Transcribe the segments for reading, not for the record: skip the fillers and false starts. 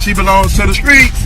She belongs to the streets.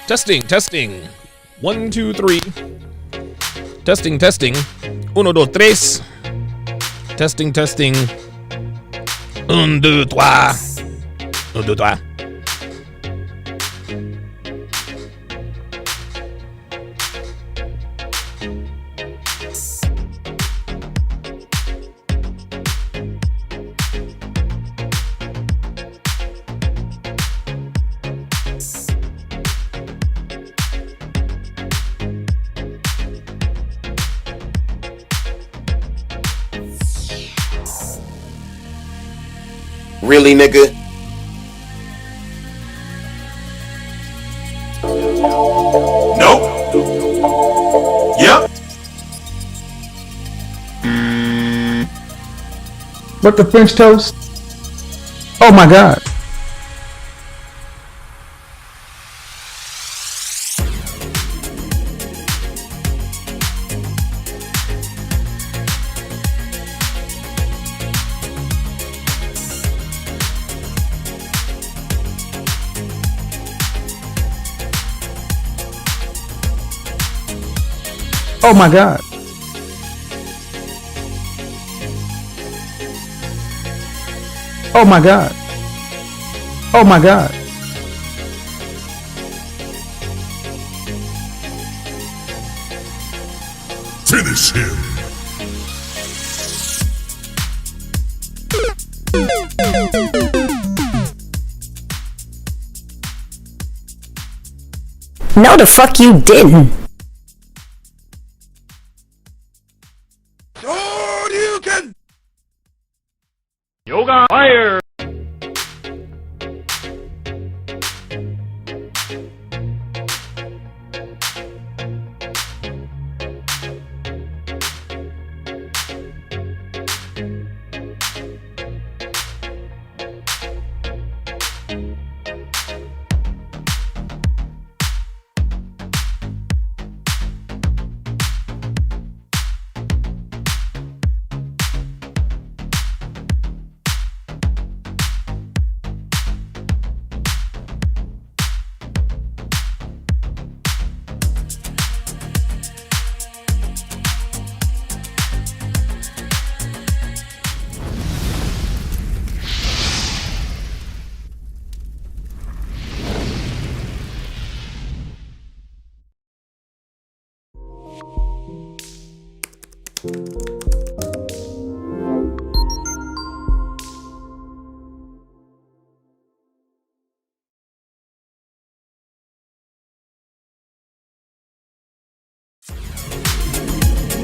Testing, testing. 1, 2, 3. Testing, testing. 1, 2, 3. Testing, testing. 1, 2, 3. 1, 2, 3. Really, nigga? Nope. Yep. What the French toast? Oh my God. Oh my God. Oh my God. Oh my God. Finish him. No, the fuck you didn't. Yoga fire.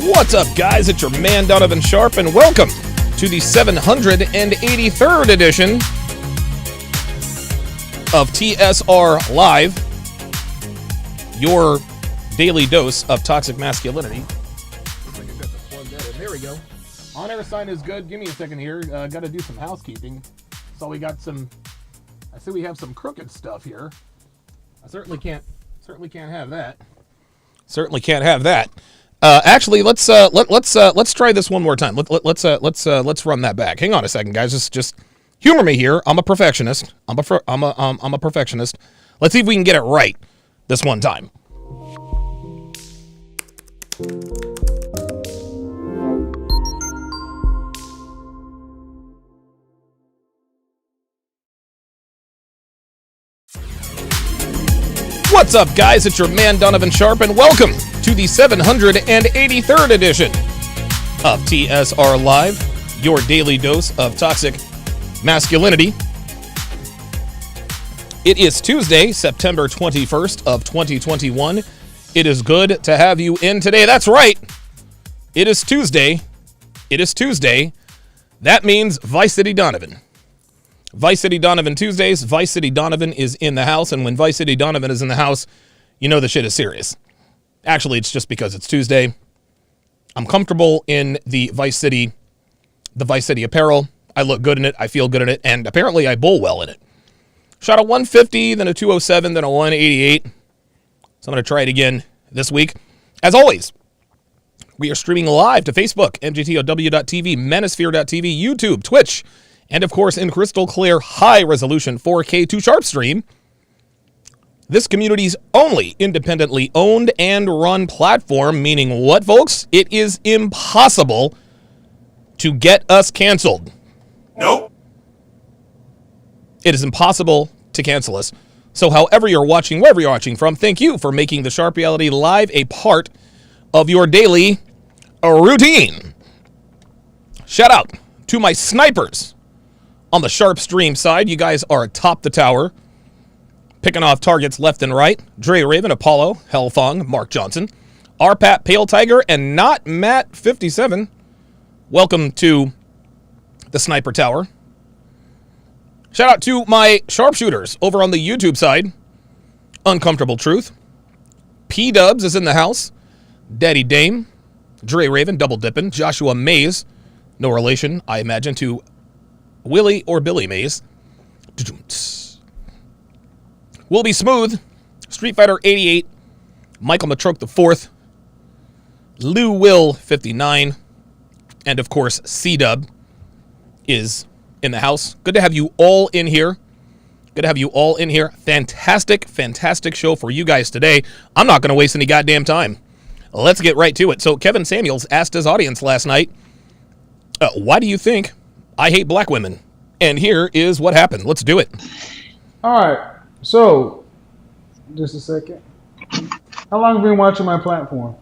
What's up, guys? It's your man, Donovan Sharp, and welcome to the 783rd edition of TSR Live, your daily dose of toxic masculinity. Looks like I got to plug that in. There we go. On-air sign is good. Give me a second here. Got to do some housekeeping. So we got some. I see we have some crooked stuff here. I certainly can't have that. Certainly can't have that. Actually, let's try this one more time. Let's run that back. Hang on a second, guys. Just humor me here. I'm a perfectionist. I'm a perfectionist. Let's see if we can get it right this one time. What's up, guys? It's your man, Donovan Sharp, and welcome to the 783rd edition of TSR Live, your daily dose of toxic masculinity. It is Tuesday, September 21st of 2021. It is good to have you in today. That's right. It is Tuesday. It is Tuesday. That means Vice City Donovan. Vice City Donovan Tuesdays. Vice City Donovan is in the house, and when Vice City Donovan is in the house, you know the shit is serious. Actually, it's just because it's Tuesday. I'm comfortable in the Vice City apparel. I look good in it. I feel good in it, and apparently I bowl well in it. Shot a 150, then a 207, then a 188. So I'm going to try it again this week. As always, we are streaming live to Facebook, mgtow.tv, manosphere.tv, YouTube, Twitch, and of course in crystal clear high resolution 4K 2 Sharp stream. this community's only independently owned and run platform, meaning what, folks? It is impossible to get us canceled. Nope. It is impossible to cancel us. So however you're watching, wherever you're watching from, thank you for making the Sharp Reality Live a part of your daily routine. Shout out to my snipers on the Sharp Stream side. You guys are atop the tower, picking off targets left and right. Dre Raven, Apollo, Hellfong, Mark Johnson, Arpat, Pale Tiger, and not Matt 57. Welcome to the Sniper Tower. Shout out to my sharpshooters over on the YouTube side. Uncomfortable Truth. P-Dubs is in the house. Daddy Dame. Dre Raven, double dipping. Joshua Mays. No relation, I imagine, to Willie or Billy Mays. Will Be Smooth. Street Fighter 88. Michael Matroke IV. Lou Will 59. And of course, C-Dub is in the house. Good to have you all in here. Good to have you all in here. Fantastic, fantastic show for you guys today. I'm not going to waste any goddamn time. Let's get right to it. So Kevin Samuels asked his audience last night, why do you think I hate black women? And here is what happened. Let's do it. All right. So, just a second. How long have you been watching my platform?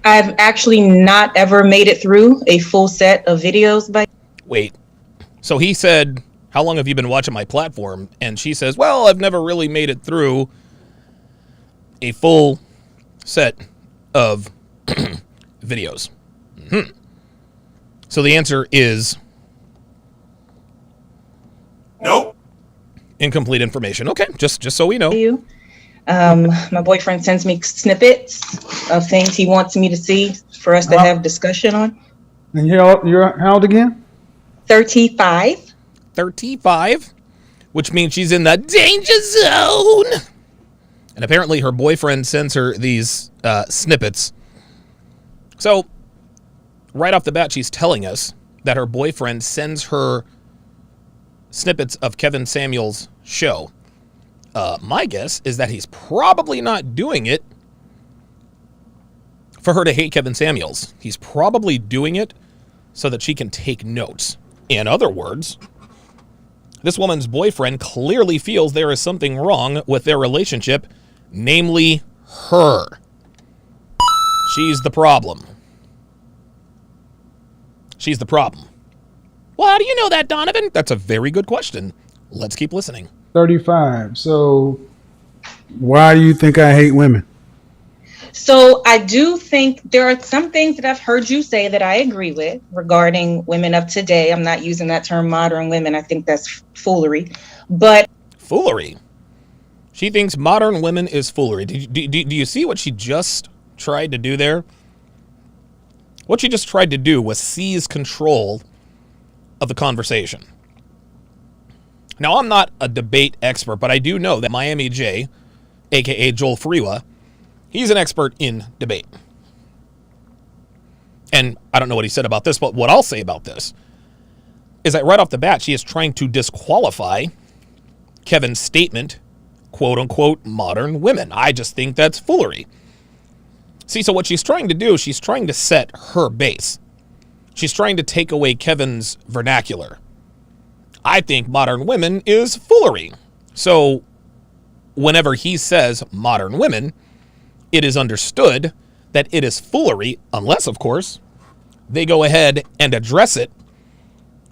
I've actually not ever made it through a full set of videos by. Wait. So he said, how long have you been watching my platform? And she says, well, I've never really made it through a full set of videos. Mm-hmm. So the answer is Nope. incomplete information. Okay, just so we know. You. My boyfriend sends me snippets of things he wants me to see for us to have discussion on. And you're how old again? 35. 35, which means she's in the danger zone. And apparently her boyfriend sends her these snippets. So right off the bat, she's telling us that her boyfriend sends her snippets of Kevin Samuels' show. My guess is that he's probably not doing it for her to hate Kevin Samuels. He's probably doing it so that she can take notes. In other words, this woman's boyfriend clearly feels there is something wrong with their relationship, namely her. She's the problem. She's the problem. Well, how do you know that, Donovan? That's a very good question. Let's keep listening. 35. So, why do you think I hate women? So I do think there are some things that I've heard you say that I agree with regarding women of today. I'm not using that term modern women. I think that's foolery. But foolery? She thinks modern women is foolery. Do you see what she just tried to do there? What she just tried to do was seize control of the conversation. Now, I'm not a debate expert, but I do know that Miami J, a.k.a. Joel Frewa, he's an expert in debate. And I don't know what he said about this, but what I'll say about this is that right off the bat, she is trying to disqualify Kevin's statement, quote-unquote, modern women. I just think that's foolery. See, so what she's trying to do, she's trying to set her base. She's trying to take away Kevin's vernacular. I think modern women is foolery. So whenever he says modern women, it is understood that it is foolery, unless, of course, they go ahead and address it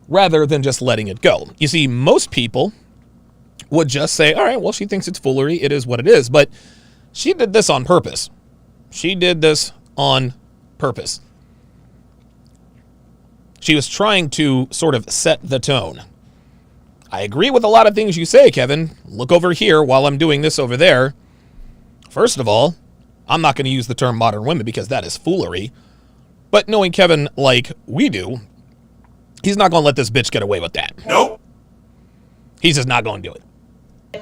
rather than just letting it go. You see, most people would just say, all right, well, she thinks it's foolery. It is what it is. But she did this on purpose. She did this on purpose. She was trying to sort of set the tone. I agree with a lot of things you say, Kevin. Look over here while I'm doing this over there. First of all, I'm not going to use the term modern women because that is foolery. But knowing Kevin like we do, he's not going to let this bitch get away with that. Nope. He's just not going to do it.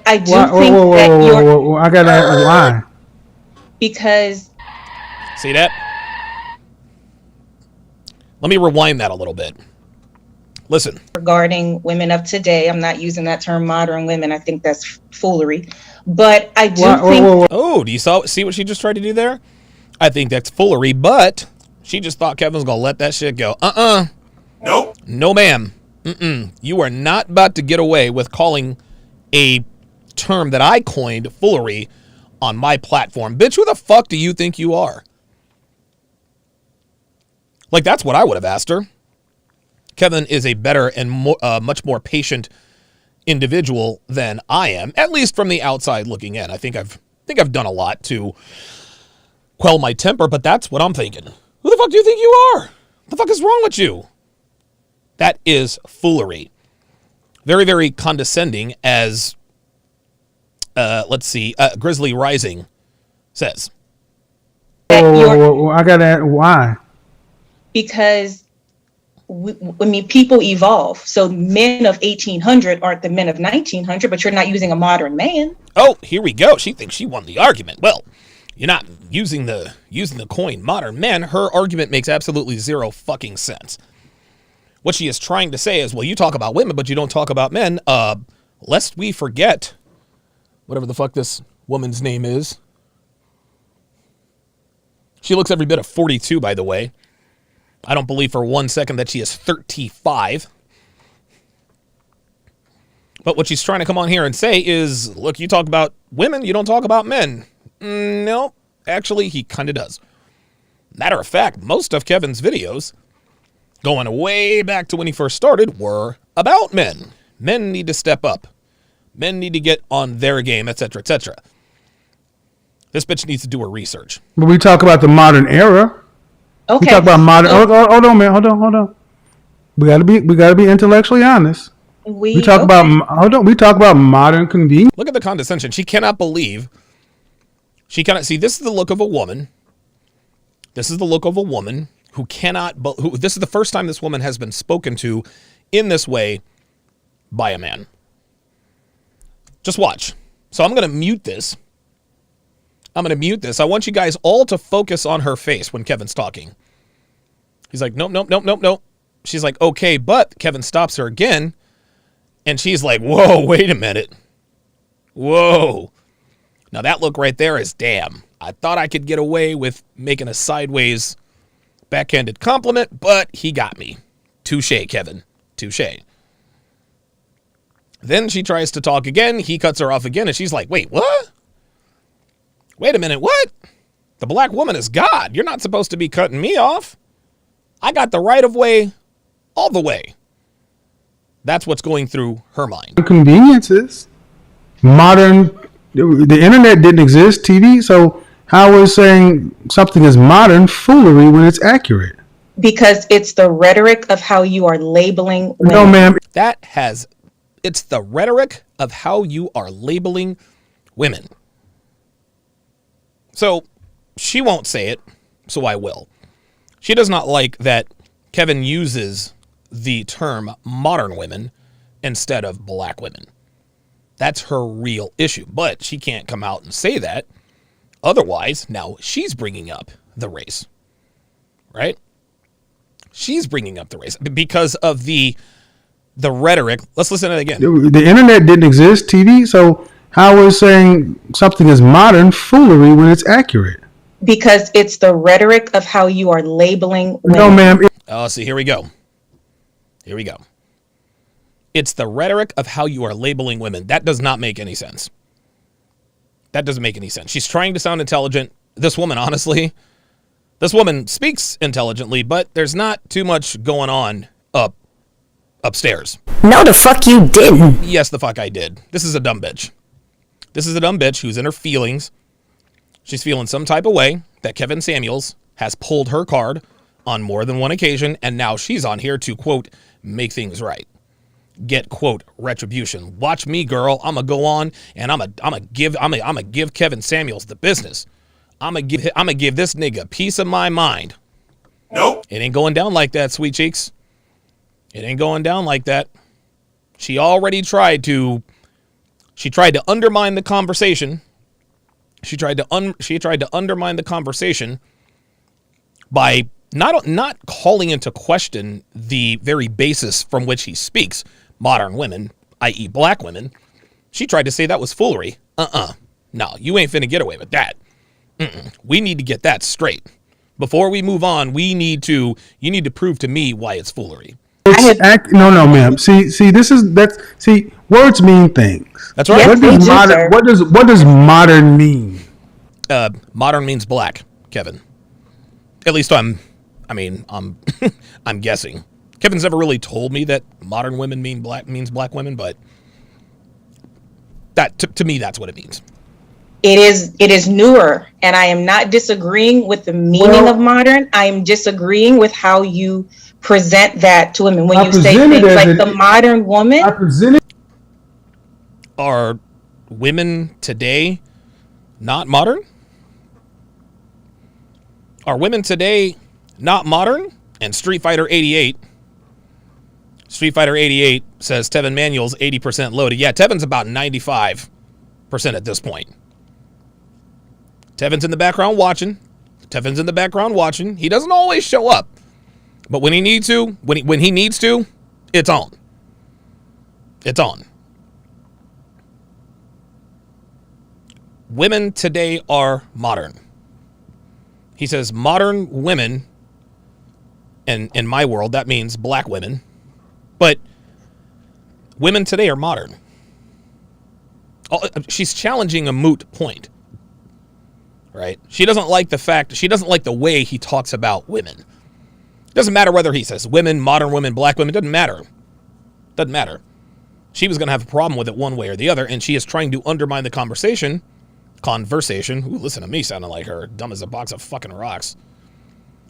I do think that you're... I got to lie. Because... See that? Let me rewind that a little bit. Listen. Regarding women of today, I'm not using that term modern women. I think that's foolery. But I do think... Oh, do you see what she just tried to do there? I think that's foolery, but she just thought Kevin's going to let that shit go. Nope. No, ma'am. You are not about to get away with calling a term that I coined foolery on my platform. Bitch, who the fuck do you think you are? Like, that's what I would have asked her. Kevin is a better and much more patient individual than I am, at least from the outside looking in. I think I've done a lot to quell my temper, but that's what I'm thinking. Who the fuck do you think you are? What the fuck is wrong with you? That is foolery. Very, very condescending, as Grizzly Rising says. I gotta ask, why? Because people evolve. So men of 1800 aren't the men of 1900, but you're not using a modern man. Oh, here we go. She thinks she won the argument. Well, you're not using the coin modern men. Her argument makes absolutely zero fucking sense. What she is trying to say is, well, you talk about women, but you don't talk about men. Lest we forget, whatever the fuck this woman's name is. She looks every bit of 42, by the way. I don't believe for 1 second that she is 35. But what she's trying to come on here and say is, look, you talk about women, you don't talk about men. No, actually, he kind of does. Matter of fact, most of Kevin's videos, going way back to when he first started, were about men. Men need to step up. Men need to get on their game, etc., etc. This bitch needs to do her research. But we talk about the modern era. Okay. We talk about modern. Hold on, man. Hold on. We gotta be intellectually honest. We talk about. We talk about modern convenience. Look at the condescension. She cannot believe. She cannot see. This is the look of a woman. This is the look of a woman who cannot. This is the first time this woman has been spoken to in this way by a man. Just watch. So I'm gonna mute this. I want you guys all to focus on her face when Kevin's talking. He's like, nope. She's like, okay, but Kevin stops her again. And she's like, whoa, wait a minute. Whoa. Now that look right there is damn. I thought I could get away with making a sideways backhanded compliment, but he got me. Touche, Kevin. Touche. Then she tries to talk again. He cuts her off again. And she's like, wait, what? Wait a minute, what? The black woman is God. You're not supposed to be cutting me off. I got the right of way all the way. That's what's going through her mind. Conveniences. Modern. The internet didn't exist, TV. So how is saying something is modern foolery when it's accurate? Because it's the rhetoric of how you are labeling women. No, ma'am. It's the rhetoric of how you are labeling women. So she won't say it, so I will. She does not like that Kevin uses the term modern women instead of black women. That's her real issue, but she can't come out and say that. Otherwise, now she's bringing up the race, right? She's bringing up the race because of the rhetoric. Let's listen to it again. The internet didn't exist, TV, so how is saying something is modern foolery when it's accurate? Because it's the rhetoric of how you are labeling women. No, ma'am. Oh, see, here we go. It's the rhetoric of how you are labeling women. That does not make any sense. That doesn't make any sense. She's trying to sound intelligent. This woman, honestly, this woman speaks intelligently, but there's not too much going on upstairs. No, the fuck you didn't. Yes, the fuck I did. This is a dumb bitch. This is a dumb bitch who's in her feelings. She's feeling some type of way that Kevin Samuels has pulled her card on more than one occasion, and now she's on here to, quote, make things right. Get, quote, retribution. Watch me, girl. I'm gonna go on and I'm gonna give Kevin Samuels the business. I'm gonna give this nigga a piece of my mind. Nope. It ain't going down like that, sweet cheeks. It ain't going down like that. She already tried to undermine the conversation. She tried to undermine the conversation by not calling into question the very basis from which he speaks, modern women, i.e. black women. She tried to say that was foolery. No, you ain't finna get away with that. We need to get that straight. Before we move on, you need to prove to me why it's foolery. No, ma'am. See, words mean things. That's right. Yes, What does modern mean? Modern means black, Kevin. At least I'm I'm guessing. Kevin's never really told me that modern women means black women, but that to me that's what it means. It is newer, and I am not disagreeing with the meaning of modern. I am disagreeing with how you present that to women when you say things like the modern woman. Are women today not modern? Are women today not modern? And Street Fighter 88 says Tevin Manuel's 80% loaded. Yeah, Tevin's about 95% at this point. Tevin's in the background watching. He doesn't always show up. But when he needs to, when he needs to, it's on. It's on. Women today are modern. He says modern women, and in my world, that means black women. But women today are modern. She's challenging a moot point. Right? She doesn't like the way he talks about women. Doesn't matter whether he says women, modern women, black women, doesn't matter. She was going to have a problem with it one way or the other, and she is trying to undermine the conversation. Ooh, listen to me sounding like her, dumb as a box of fucking rocks.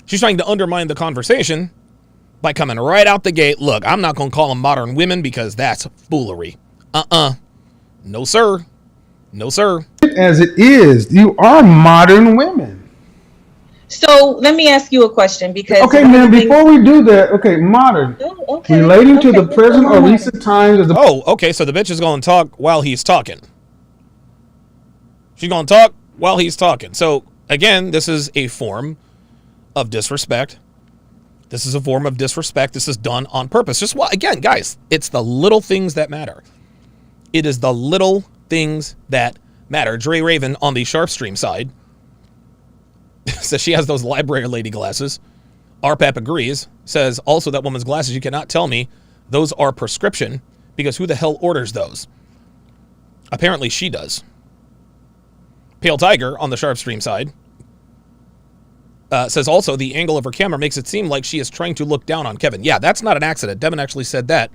She's trying to undermine the conversation by coming right out the gate. Look, I'm not going to call them modern women because that's foolery. No, sir. As it is, you are modern women. So let me ask you a question, because before we do that, modern. Relating to the present or recent times. Okay, so the bitch is going to talk while he's talking. She's going to talk while he's talking. So again, this is a form of disrespect. This is done on purpose. Again, guys, it's the little things that matter. It is the little things that matter. Dre Raven on the Sharpstream side says she has those library lady glasses. RPAP agrees, says also that woman's glasses, you cannot tell me those are prescription because who the hell orders those? Apparently she does. Pale Tiger on the Sharpstream side says also the angle of her camera makes it seem like she is trying to look down on Kevin. Yeah, that's not an accident. Devin actually said that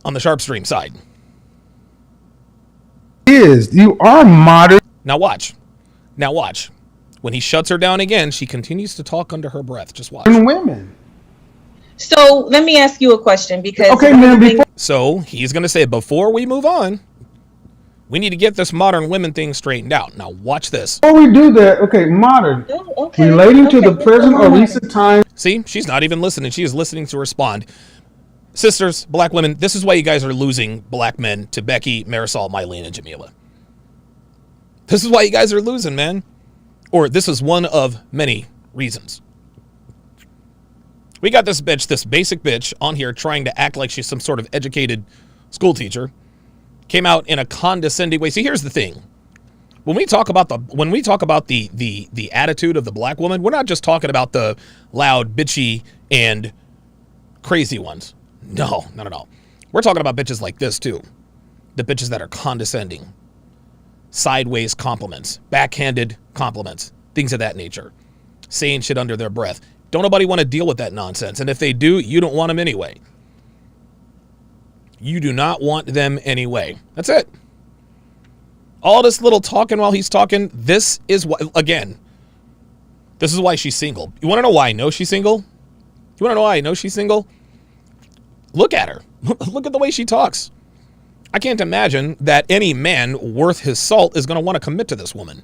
on the Sharpstream side. You are modern. Now watch. When he shuts her down again, she continues to talk under her breath. Just watch. Women. So let me ask you a question, because so he's going to say, before we move on, we need to get this modern women thing straightened out. Now watch this. Before we do that, modern. Relating to the present or recent times. See, she's not even listening. She is listening to respond. Sisters, black women, this is why you guys are losing black men to Becky, Marisol, Mylene, and Jamila. This is why you guys are losing, man. Or this is one of many reasons. We got this bitch, this basic bitch on here trying to act like she's some sort of educated school teacher. Came out in a condescending way. See, here's the thing. When we talk about the attitude of the black woman, we're not just talking about the loud, bitchy, and crazy ones. No. We're talking about bitches like this too. The bitches that are condescending. Sideways compliments, backhanded compliments, things of that nature, saying shit under their breath. Don't nobody want to deal with that nonsense. And if they do, you don't want them anyway. You do not want them anyway. That's it. All this little talking while he's talking, this is why she's single. You want to know why I know she's single? Look at her. Look at the way she talks. I can't imagine that any man worth his salt is going to want to commit to this woman.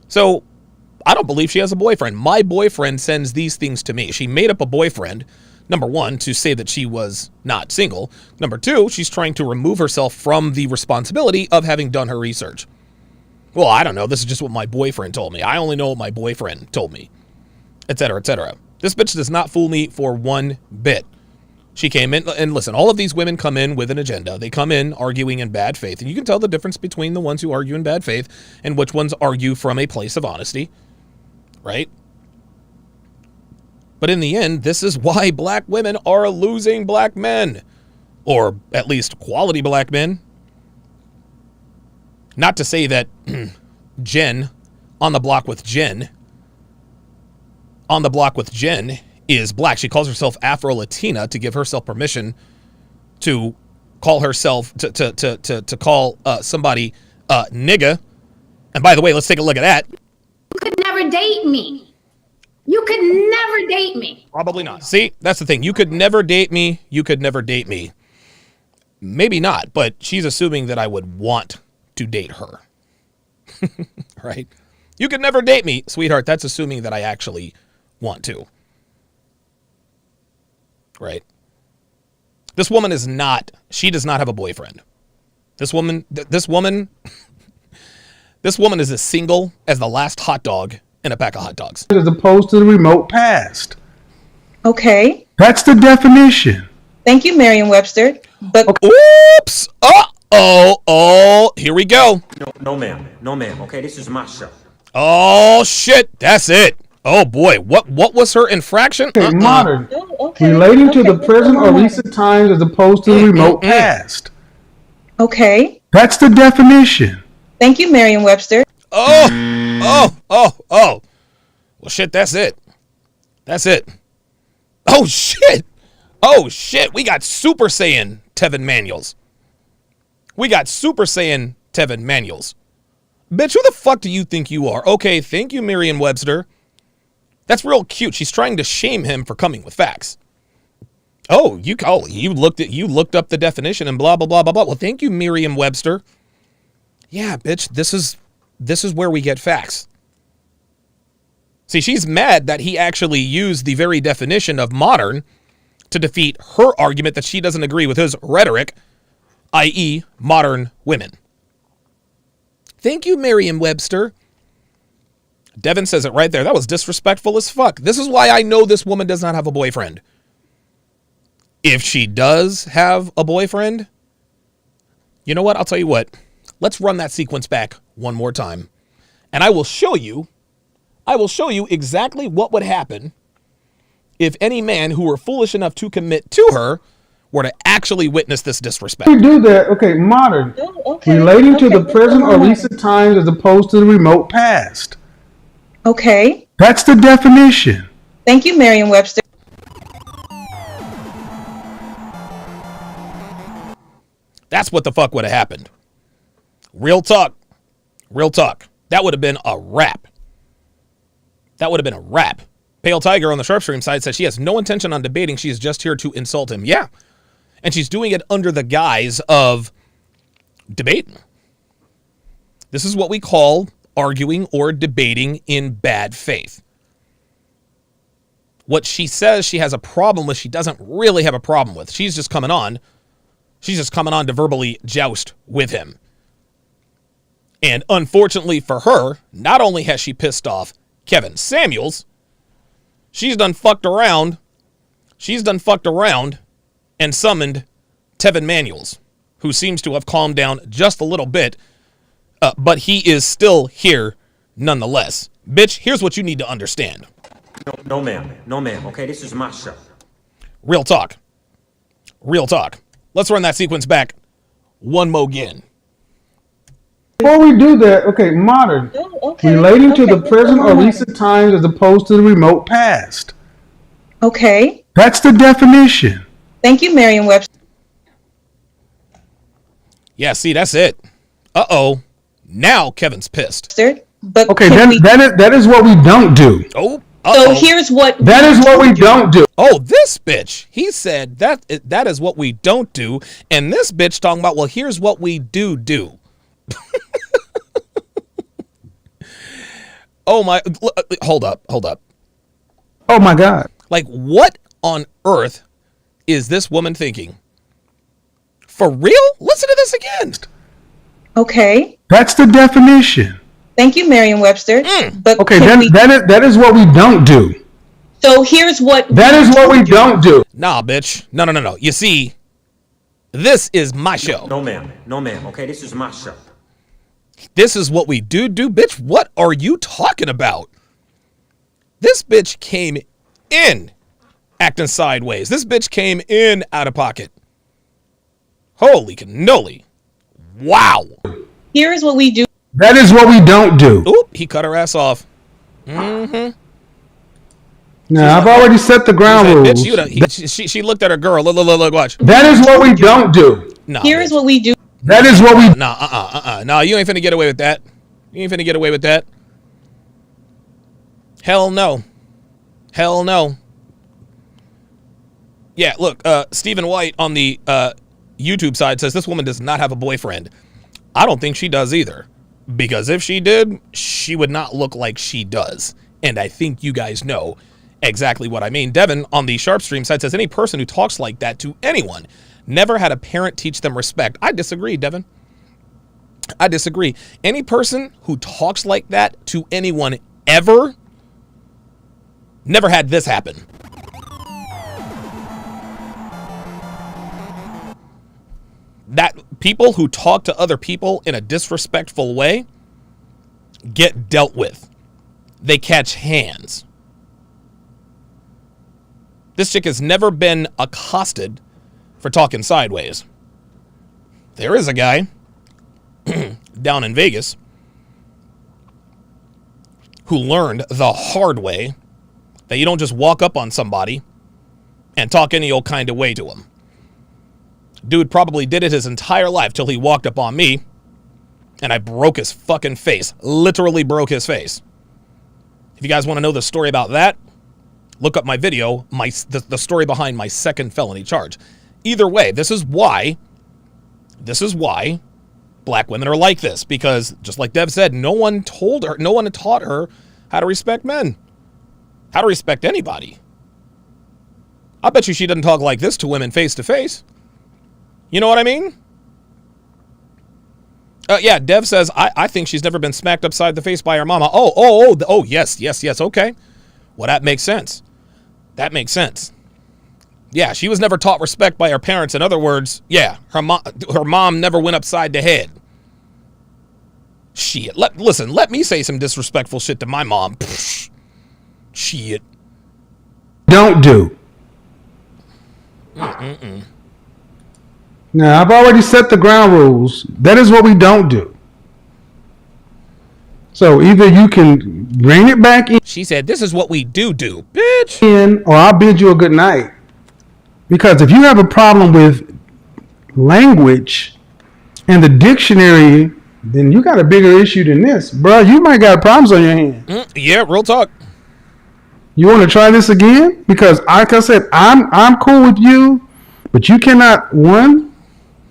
So I don't believe she has a boyfriend. My boyfriend sends these things to me. She made up a boyfriend, number one, to say that she was not single. Number two, she's trying to remove herself from the responsibility of having done her research. Well, I don't know. This is just what my boyfriend told me. I only know what my boyfriend told me. etc., etc. This bitch does not fool me for one bit. She came in, and listen, all of these women come in with an agenda. They come in arguing in bad faith, and you can tell the difference between the ones who argue in bad faith and which ones argue from a place of honesty, right? But in the end, this is why black women are losing black men, or at least quality black men. Not to say that Jen, on the block with Jen is black. She calls herself Afro-Latina to give herself permission to call herself, to call somebody nigga. And by the way, let's take a look at that. You could never date me. You could never date me. Probably not. See, that's the thing. You could never date me. You could never date me. Maybe not, but she's assuming that I would want to date her. Right? You could never date me, sweetheart. That's assuming that I actually want to. Right? This woman is not, she does not have a boyfriend. This woman is as single as the last hot dog in a pack of hot dogs. As opposed to the remote past. Okay. That's the definition. Thank you, Merriam-Webster. But okay. Oops. Oh, here we go. No, ma'am. No, ma'am. Okay, this is my show. Oh, shit. That's it. Oh, boy. What was her infraction? Okay, modern. Relating to the present or recent times as opposed to the remote past. Okay. That's the definition. Thank you, Merriam-Webster. Oh. Well, shit, that's it. That's it. Oh, shit. We got Super Saiyan Tevin Manuals. Bitch, who the fuck do you think you are? Okay, thank you, Merriam-Webster. That's real cute. She's trying to shame him for coming with facts. You looked up the definition and blah, blah, blah, blah, blah. Well, thank you, Merriam-Webster. Yeah, bitch, this is where we get facts. See, she's mad that he actually used the very definition of modern to defeat her argument that she doesn't agree with his rhetoric, i.e. modern women. Thank you, Merriam-Webster. Devin says it right there. That was disrespectful as fuck. This is why I know this woman does not have a boyfriend. If she does have a boyfriend, you know what? I'll tell you what. Let's run that sequence back one more time. And I will show you exactly what would happen if any man who were foolish enough to commit to her were to actually witness this disrespect. We do that. Okay, modern. Relating to the present or recent times as opposed to the remote past. Okay. That's the definition. Thank you, Merriam-Webster. That's what the fuck would have happened. Real talk. That would have been a wrap. Pale Tiger on the Sharpstream side says she has no intention on debating. She is just here to insult him. Yeah. And she's doing it under the guise of debating. This is what we call arguing or debating in bad faith. What she says she has a problem with, she doesn't really have a problem with. She's just coming on to verbally joust with him. And unfortunately for her, not only has she pissed off Kevin Samuels, she's done fucked around and summoned Tevin Manuals, who seems to have calmed down just a little bit, but he is still here nonetheless. Bitch, here's what you need to understand. No, ma'am. Okay, this is my show. Real talk. Let's run that sequence back one more again. Before we do that, okay, modern. Relating to the present or recent times as opposed to the remote past. Okay. That's the definition. Thank you, Merriam-Webster. Yeah, see, that's it. Now Kevin's pissed. But okay, that is what we don't do. So here's what that is what we don't do. Oh, this bitch. He said that is what we don't do, and this bitch talking about, well, here's what we do. Oh my, hold up. Oh my God. Like, what on earth is this woman thinking? For real? Listen to this again. Okay. That's the definition. Thank you, Merriam-Webster. But okay, that is what we don't do. So here's what That is what we don't do. Nah, bitch. No. You see, this is my show. No, ma'am. No, ma'am. Okay, this is my show. This is what we do, bitch. What are you talking about? This bitch came in acting sideways. This bitch came in out of pocket. Holy cannoli. Wow. Here's what we do. That is what we don't do. Oop, he cut her ass off. Mm-hmm. Now, I've already set the ground rules. Bitch, she looked at her girl. Look, watch. That is what we don't do. Nah, Here's bitch. what we do. That is what we... Nah, you ain't finna get away with that. You ain't finna get away with that. Hell no. Hell no. Yeah, look, Stephen White on the YouTube side says this woman does not have a boyfriend. I don't think she does either. Because if she did, she would not look like she does. And I think you guys know exactly what I mean. Devin on the Sharp Stream side says any person who talks like that to anyone never had a parent teach them respect. I disagree, Devin. I disagree. Any person who talks like that to anyone ever never had this happen. That people who talk to other people in a disrespectful way get dealt with. They catch hands. This chick has never been accosted for talking sideways. There is a guy down in Vegas who learned the hard way that you don't just walk up on somebody and talk any old kind of way to him. Dude probably did it his entire life till he walked up on me and I broke his fucking face. Literally broke his face. If you guys want to know the story about that, look up my video, the story behind my second felony charge. Either way, this is why black women are like this, because just like Dev said, no one taught her how to respect men, how to respect anybody. I bet you she doesn't talk like this to women face to face. You know what I mean? Yeah, Dev says, I think she's never been smacked upside the face by her mama. Oh, yes, okay. Well, that makes sense. That makes sense. Yeah, she was never taught respect by her parents. In other words, yeah, her mom never went upside the head. Shit. Listen, let me say some disrespectful shit to my mom. Pfft. Shit. Don't do. Now, I've already set the ground rules. That is what we don't do. So either you can bring it back in. She said, this is what we do, bitch. Or I'll bid you a good night. Because if you have a problem with language and the dictionary, then you got a bigger issue than this. Bro, you might got problems on your hands. Yeah, real talk. You want to try this again? Because like I said, I'm cool with you, but you cannot,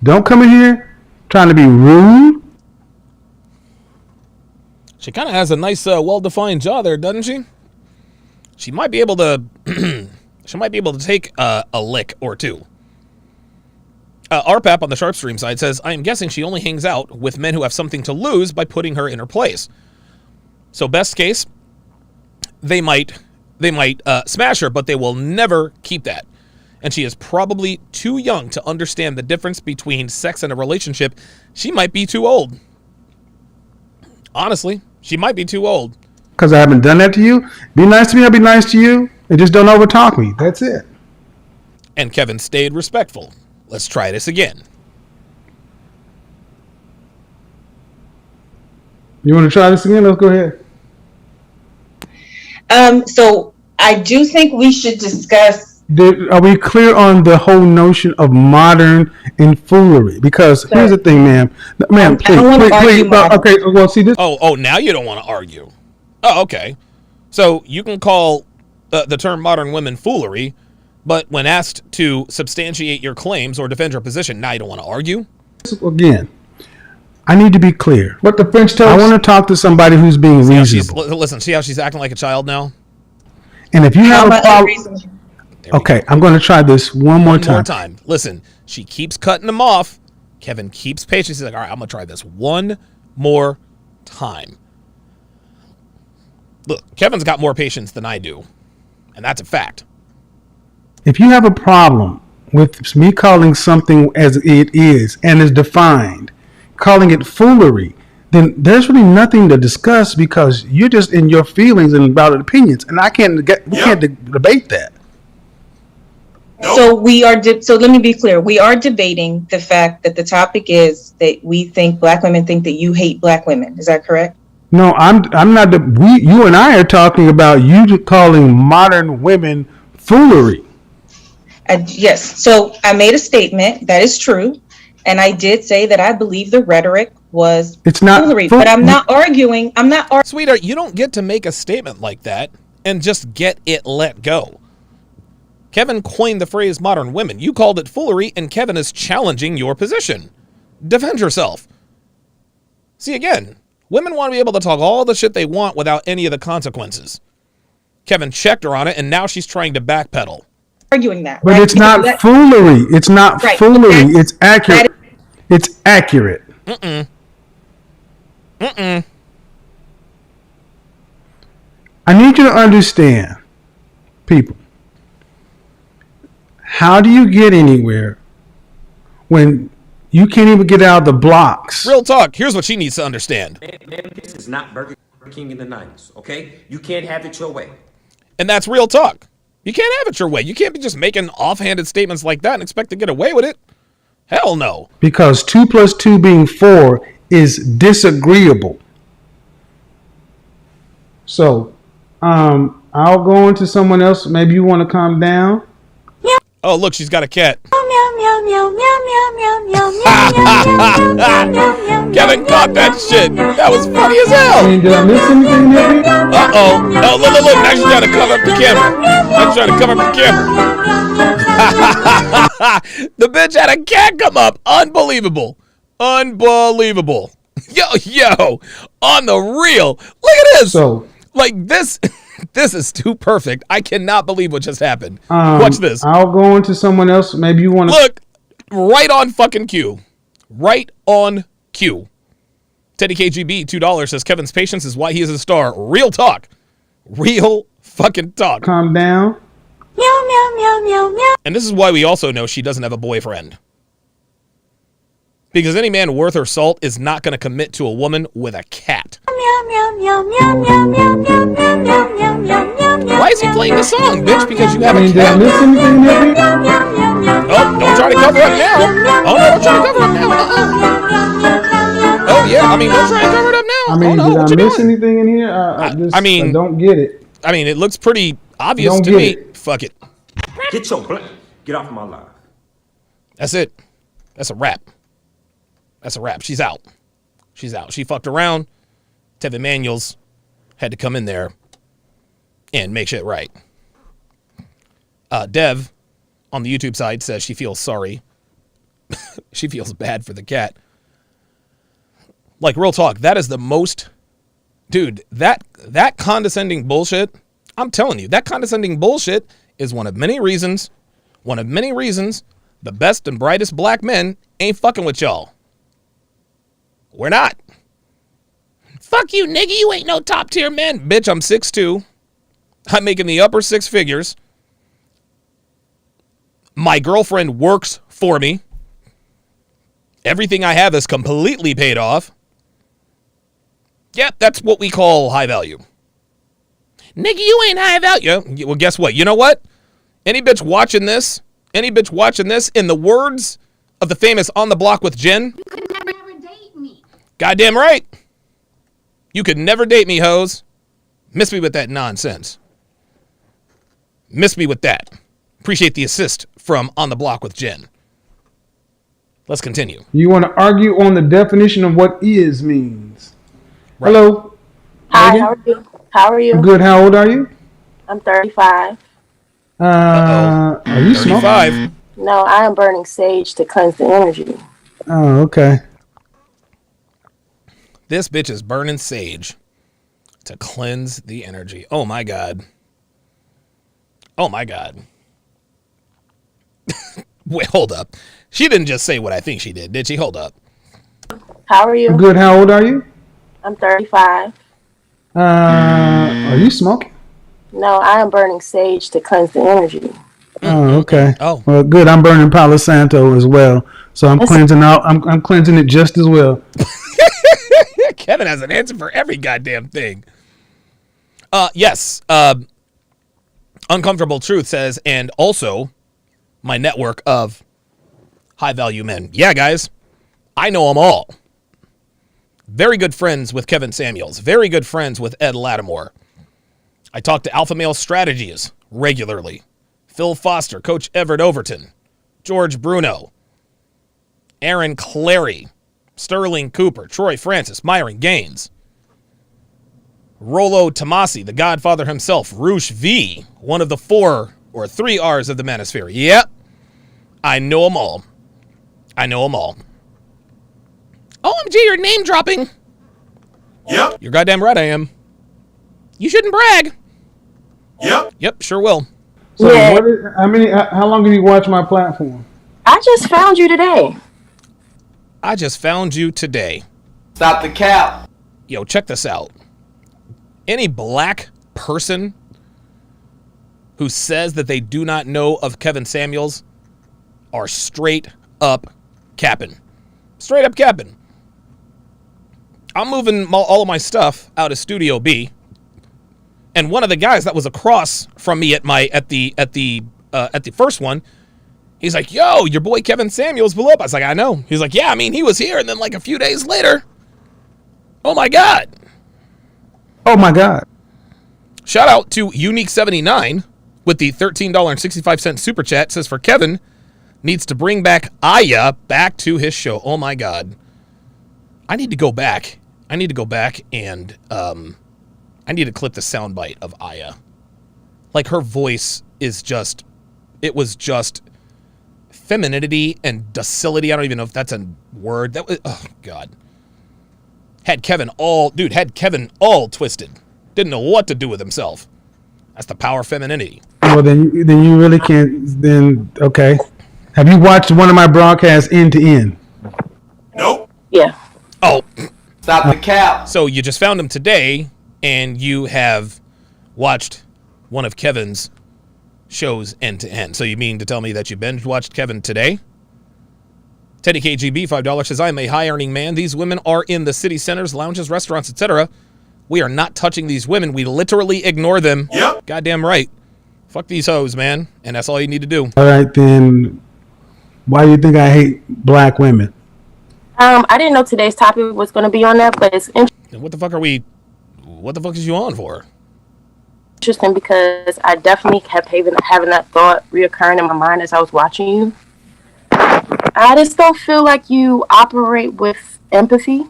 don't come in here trying to be rude. She kind of has a nice, well-defined jaw there, doesn't she? She might be able to. She might be able to take a lick or two. RPAP on the Sharp Stream side says, I am guessing she only hangs out with men who have something to lose by putting her in her place. So best case, they might smash her, but they will never keep that. And she is probably too young to understand the difference between sex and a relationship. She might be too old. Honestly, she might be too old. Because I haven't done that to you. Be nice to me, I'll be nice to you. And just don't overtalk me. That's it. And Kevin stayed respectful. Let's try this again. You want to try this again? Let's go ahead. So I do think we should discuss. Are we clear on the whole notion of modern and foolery? Because here's the thing, ma'am. Ma'am, please. Okay, well, see this. Oh, now you don't want to argue. Oh, okay. So you can call the term modern women foolery, but when asked to substantiate your claims or defend your position, now you don't want to argue? Again, I need to be clear. What the French tells I want to talk to somebody who's being reasonable. Listen, see how she's acting like a child now? And if you have a problem... Okay, I'm going to try this one more time. Listen, she keeps cutting him off. Kevin keeps patient. He's like, all right, I'm going to try this one more time. Look, Kevin's got more patience than I do. And that's a fact. If you have a problem with me calling something as it is and is defined, calling it foolery, then there's really nothing to discuss because you're just in your feelings and about opinions, and we can't debate that. So so let me be clear. We are debating the fact that the topic is that we think black women think that you hate black women. Is that correct? No, I'm not. You and I are talking about you calling modern women foolery. Yes. So I made a statement that is true, and I did say that I believe the rhetoric was foolery. But I'm not arguing. Sweetheart, you don't get to make a statement like that and just get it let go. Kevin coined the phrase modern women. You called it foolery, and Kevin is challenging your position. Defend yourself. See, again, women want to be able to talk all the shit they want without any of the consequences. Kevin checked her on it, and now she's trying to backpedal. Arguing that, but right? It's not foolery. It's not foolery. It's accurate. It's accurate. I need you to understand, people. How do you get anywhere when you can't even get out of the blocks? Real talk. Here's what she needs to understand. Man, this is not Burger King in the 90s, okay? You can't have it your way. And that's real talk. You can't have it your way. You can't be just making offhanded statements like that and expect to get away with it. Hell no. Because 2 + 2 being 4 is disagreeable. So, I'll go into someone else. Maybe you want to calm down. Oh, look, she's got a cat. Kevin caught that shit. That was funny as hell. Did I miss anything here? Uh-oh. Oh, look. Now she's trying to cover up the camera. The bitch had a cat come up. Unbelievable. Yo. On the real. Look at this. So, like this... This is too perfect. I cannot believe what just happened. Watch this. I'll go into someone else. Maybe you want to... Look, right on fucking cue. Right on cue. Teddy KGB, $2, says Kevin's patience is why he is a star. Real talk. Real fucking talk. Calm down. And this is why we also know she doesn't have a boyfriend. Because any man worth her salt is not going to commit to a woman with a cat. Why is he playing the song, bitch? Because you have a cat. Did I miss anything here? Oh, don't try to cover up now. Oh, no, don't try to cover up now. Oh, yeah. Don't try to cover it up now. Did I miss anything in here? I don't get it. It looks pretty obvious to me. Fuck it. Get off my line. That's it. That's a wrap. She's out. She fucked around. Tevin Manuels had to come in there and make shit right. Dev on the YouTube side says she feels sorry. She feels bad for the cat. Like, real talk, that is the most... Dude, that condescending bullshit, I'm telling you, that condescending bullshit is one of many reasons the best and brightest black men ain't fucking with y'all. We're not. Fuck you, nigga. You ain't no top tier man. Bitch, I'm 6'2". I'm making the upper six figures. My girlfriend works for me. Everything I have is completely paid off. Yep, that's what we call high value. Nigga, you ain't high value. Well, guess what? You know what? Any bitch watching this, in the words of the famous On the Block with Jen, You could never date me. Goddamn right. You could never date me, hoes. Miss me with that nonsense. Miss me with that. Appreciate the assist from On the Block with Jen. Let's continue. You want to argue on the definition of what is means. Right. Hello. Hi, Megan? how are you? I'm good. How old are you? I'm 35. Are you 35. smoking? No, I am burning sage to cleanse the energy. Oh, okay. This bitch is burning sage to cleanse the energy. Oh, my God. Oh, my God. Wait, hold up. She didn't just say what I think she did she? Hold up. How are you? I'm good. How old are you? I'm 35. Are you smoking? No, I am burning sage to cleanse the energy. Oh, okay. Oh. Well, good. I'm burning Palo Santo as well, so I'm cleansing out. I'm cleansing it just as well. Kevin has an answer for every goddamn thing. Yes. Uncomfortable Truth says, and also my network of high value men. Yeah, guys, I know them all. Very good friends with Kevin Samuels. Very good friends with Ed Lattimore. I talk to Alpha Male Strategies regularly. Phil Foster, Coach Everett Overton, George Bruno, Aaron Clary, Sterling Cooper, Troy Francis, Myron Gaines, Rollo Tomasi, the Godfather himself, Roosh V, one of the 4 or 3 R's of the Manosphere. Yep, I know them all. I know them all. OMG, you're name dropping. Yep. You're goddamn right I am. You shouldn't brag. Yep. Yep, sure will. So, Yeah. how long have you watched my platform? I just found you today. I just found you today. Stop the cap. Yo, check this out. Any black person who says that they do not know of Kevin Samuels are straight up capping. Straight up capping. I'm moving all of my stuff out of Studio B, and one of the guys that was across from me at the first one, he's like, "Yo, your boy Kevin Samuels blew up." I was like, "I know." He's like, "Yeah, I mean, he was here," and then like a few days later, oh my god. Oh my God. Shout out to Unique79 with the $13.65 super chat. Says, for Kevin, needs to bring back Aya back to his show. Oh my God. I need to go back. And I need to clip the soundbite of Aya. Like, her voice is just, it was just femininity and docility. I don't even know if that's a word. That was, oh God. Had Kevin all twisted. Didn't know what to do with himself. That's the power of femininity. Well, then you really can't. Then okay. Have you watched one of my broadcasts end to end? Nope. Yeah. Oh, Stop the cap. so you just found him today, and you have watched one of Kevin's shows end to end. So you mean to tell me that you binge watched Kevin today? Teddy KGB, $5 says, I'm a high-earning man. These women are in the city centers, lounges, restaurants, etc. We are not touching these women. We literally ignore them. Yep. Goddamn right. Fuck these hoes, man. And that's all you need to do. All right, then. Why do you think I hate black women? I didn't know today's topic was going to be on that, but it's And what the fuck is you on for? interesting because I definitely kept having that thought reoccurring in my mind as I was watching you. I just don't feel like you operate with empathy.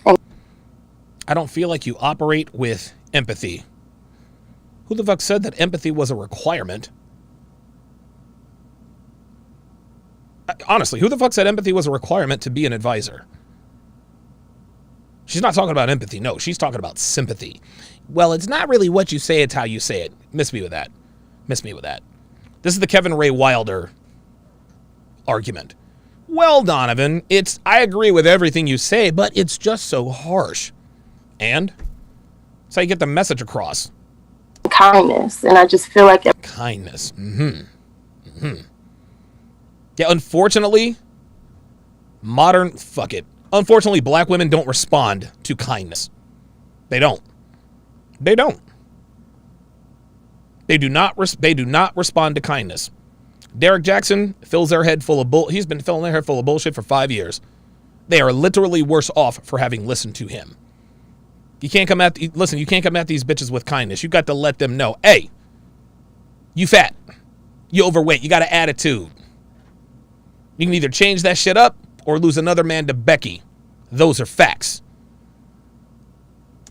I don't feel like you operate with empathy. Who the fuck said that empathy was a requirement? Honestly, who the fuck said empathy was a requirement to be an advisor? She's not talking about empathy. No, she's talking about sympathy. Well, it's not really what you say, it's how you say it. Miss me with that. This is the Kevin Ray Wilder argument. Well, Donovan, I agree with everything you say, but it's just so harsh. And that's how you get the message across. Kindness, and I just feel like Kindness. Yeah, unfortunately, Unfortunately, black women don't respond to kindness. They don't. They do not respond to kindness. Derek Jackson fills their head full of he's been filling their head full of bullshit for 5 years. They are literally worse off for having listened to him. You can't come at these bitches with kindness. You got to let them know, hey, you fat, you overweight, you got an attitude. You can either change that shit up or lose another man to Becky. Those are facts.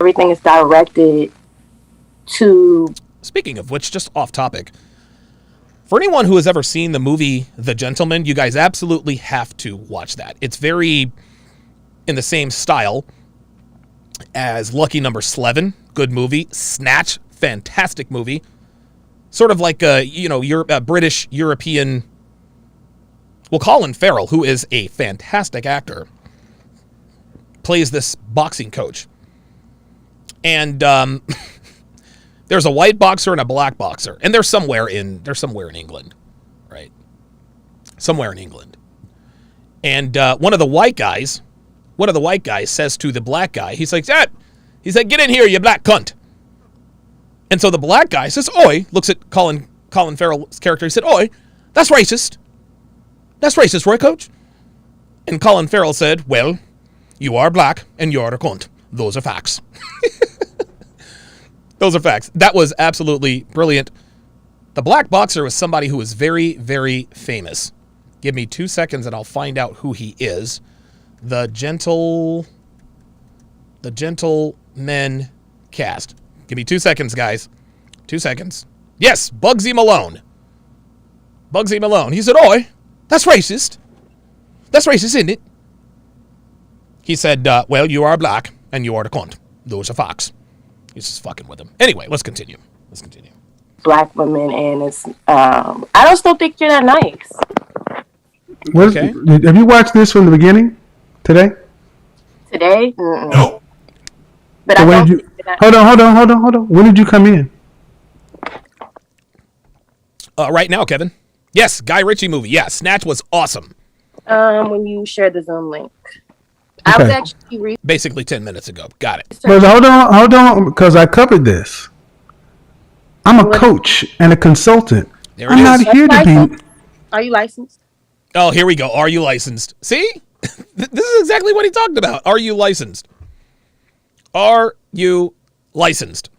everything is directed to. Speaking of which, just off topic, for anyone who has ever seen the movie The Gentleman, you guys absolutely have to watch that. It's very in the same style as Lucky Number 11, good movie. Snatch, fantastic movie. Sort of like a British European. Well, Colin Farrell, who is a fantastic actor, plays this boxing coach. And There's a white boxer and a black boxer, and they're somewhere in England, right? Somewhere in England. And one of the white guys says to the black guy, he's like, "Dad," he said, "Get in here, you black cunt." And so the black guy says, "Oi," looks at Colin Farrell's character. He said, "Oi, that's racist. That's racist, right, Coach?" And Colin Farrell said, "Well, you are black and you're a cunt. Those are facts." Those are facts. That was absolutely brilliant. The black boxer was somebody who was very, very famous. Give me 2 seconds and I'll find out who he is. The Gentlemen cast. Give me 2 seconds, guys. 2 seconds. Yes, Bugsy Malone. Bugsy Malone. He said, "Oi, that's racist. That's racist, isn't it?" He said, "Well, you are black and you are the cunt. Those are facts." He's just fucking with him. Anyway, let's continue. Black women, and it's I don't still think you're that nice. Okay. Have you watched this from the beginning today? Today? Mm-mm. Nope. But So I when don't. did you, hold on. When did you come in? Right now, Kevin. Yes, Guy Ritchie movie. Yeah, Snatch was awesome. When you shared the Zoom link, I was actually Basically 10 minutes ago. Got it. But hold on, because I covered this. I'm a coach and a consultant. There it I'm is. not here to be. Are you licensed? Oh, here we go. Are you licensed? See? This is exactly what he talked about. Are you licensed? Are you licensed?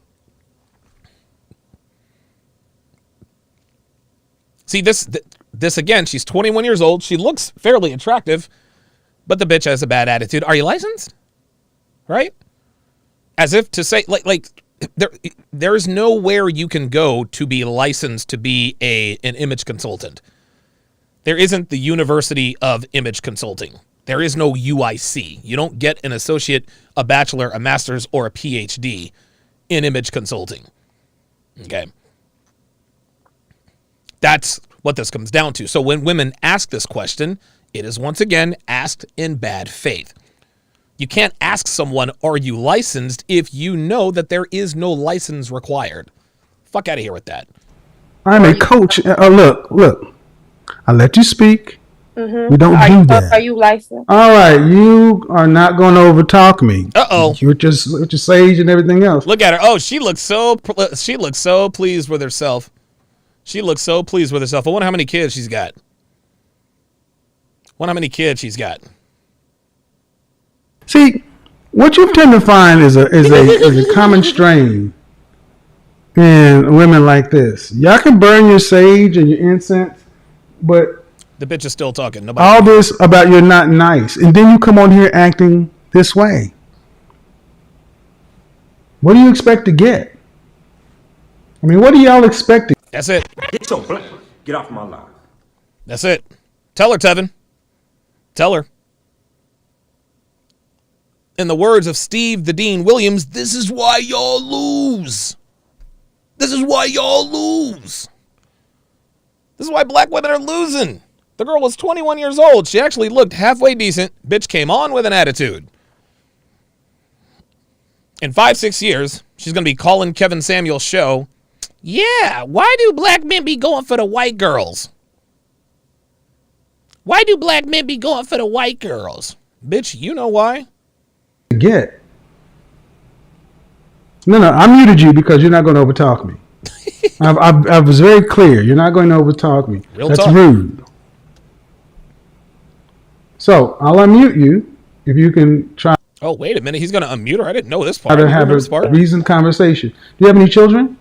See, this again, she's 21 years old. She looks fairly attractive, but the bitch has a bad attitude. Are you licensed? Right? As if to say, like there's nowhere you can go to be licensed to be an image consultant. There isn't the University of Image Consulting. There is no UIC. You don't get an associate, a bachelor, a master's, or a PhD in image consulting. Okay. That's what this comes down to. So when women ask this question, it is once again asked in bad faith. You can't ask someone, "Are you licensed?" if you know that there is no license required. Fuck out of here with that. I'm a coach. Look. I let you speak. Mm-hmm. We don't do that. Are you licensed? All right, you are not going to overtalk me. Uh-oh. You're just with your sage and everything else. Look at her. Oh, she looks so pleased with herself. She looks so pleased with herself. I wonder how many kids she's got. See, what you tend to find is a common strain in women like this. Y'all can burn your sage and your incense, but the bitch is still talking. Nobody all this about you're not nice, and then you come on here acting this way. What do you expect to get? I mean, what are y'all expecting? That's it. Get off my line. That's it. Tell her, Tevin. Tell her. In the words of Steve the Dean Williams, this is why y'all lose. This is why y'all lose. This is why black women are losing. The girl was 21 years old. She actually looked halfway decent. Bitch came on with an attitude. In 5-6 years, she's going to be calling Kevin Samuel's show. Yeah, why do black men be going for the white girls? Why do black men be going for the white girls? Bitch, you know why. Get. No, I muted you because you're not going to overtalk me. I was very clear. You're not going to overtalk me. Real That's talk. rude. So I'll unmute you if you can try Oh, wait a minute. He's going to unmute her. I didn't know this part. to have a reasoned conversation. Do you have any children?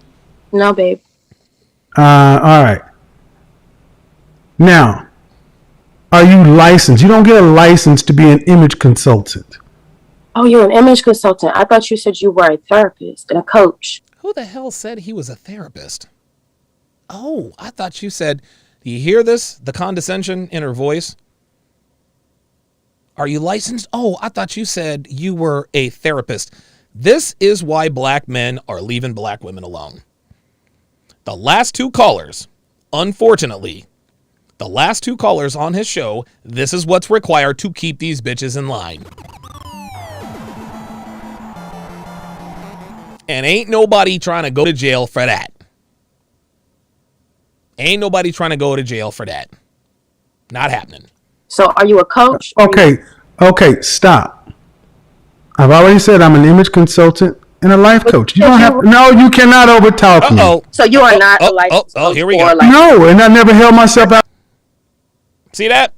No, babe. All right. Now, are you licensed? You don't get a license to be an image consultant. Oh, you're an image consultant. I thought you said you were a therapist and a coach. Who the hell said he was a therapist? Oh, I thought you said, do you hear this? The condescension in her voice. Are you licensed? Oh, I thought you said you were a therapist. This is why black men are leaving black women alone. The last two callers, unfortunately, the last two callers on his show, this is what's required to keep these bitches in line. And ain't nobody trying to go to jail for that. Ain't nobody trying to go to jail for that. Not happening. So are you a coach? Okay, stop. I've already said I'm an image consultant and a life coach. You don't have no, you cannot overtalk me. So you are not a life coach. Oh, here we go. No, and I never held myself out. See that?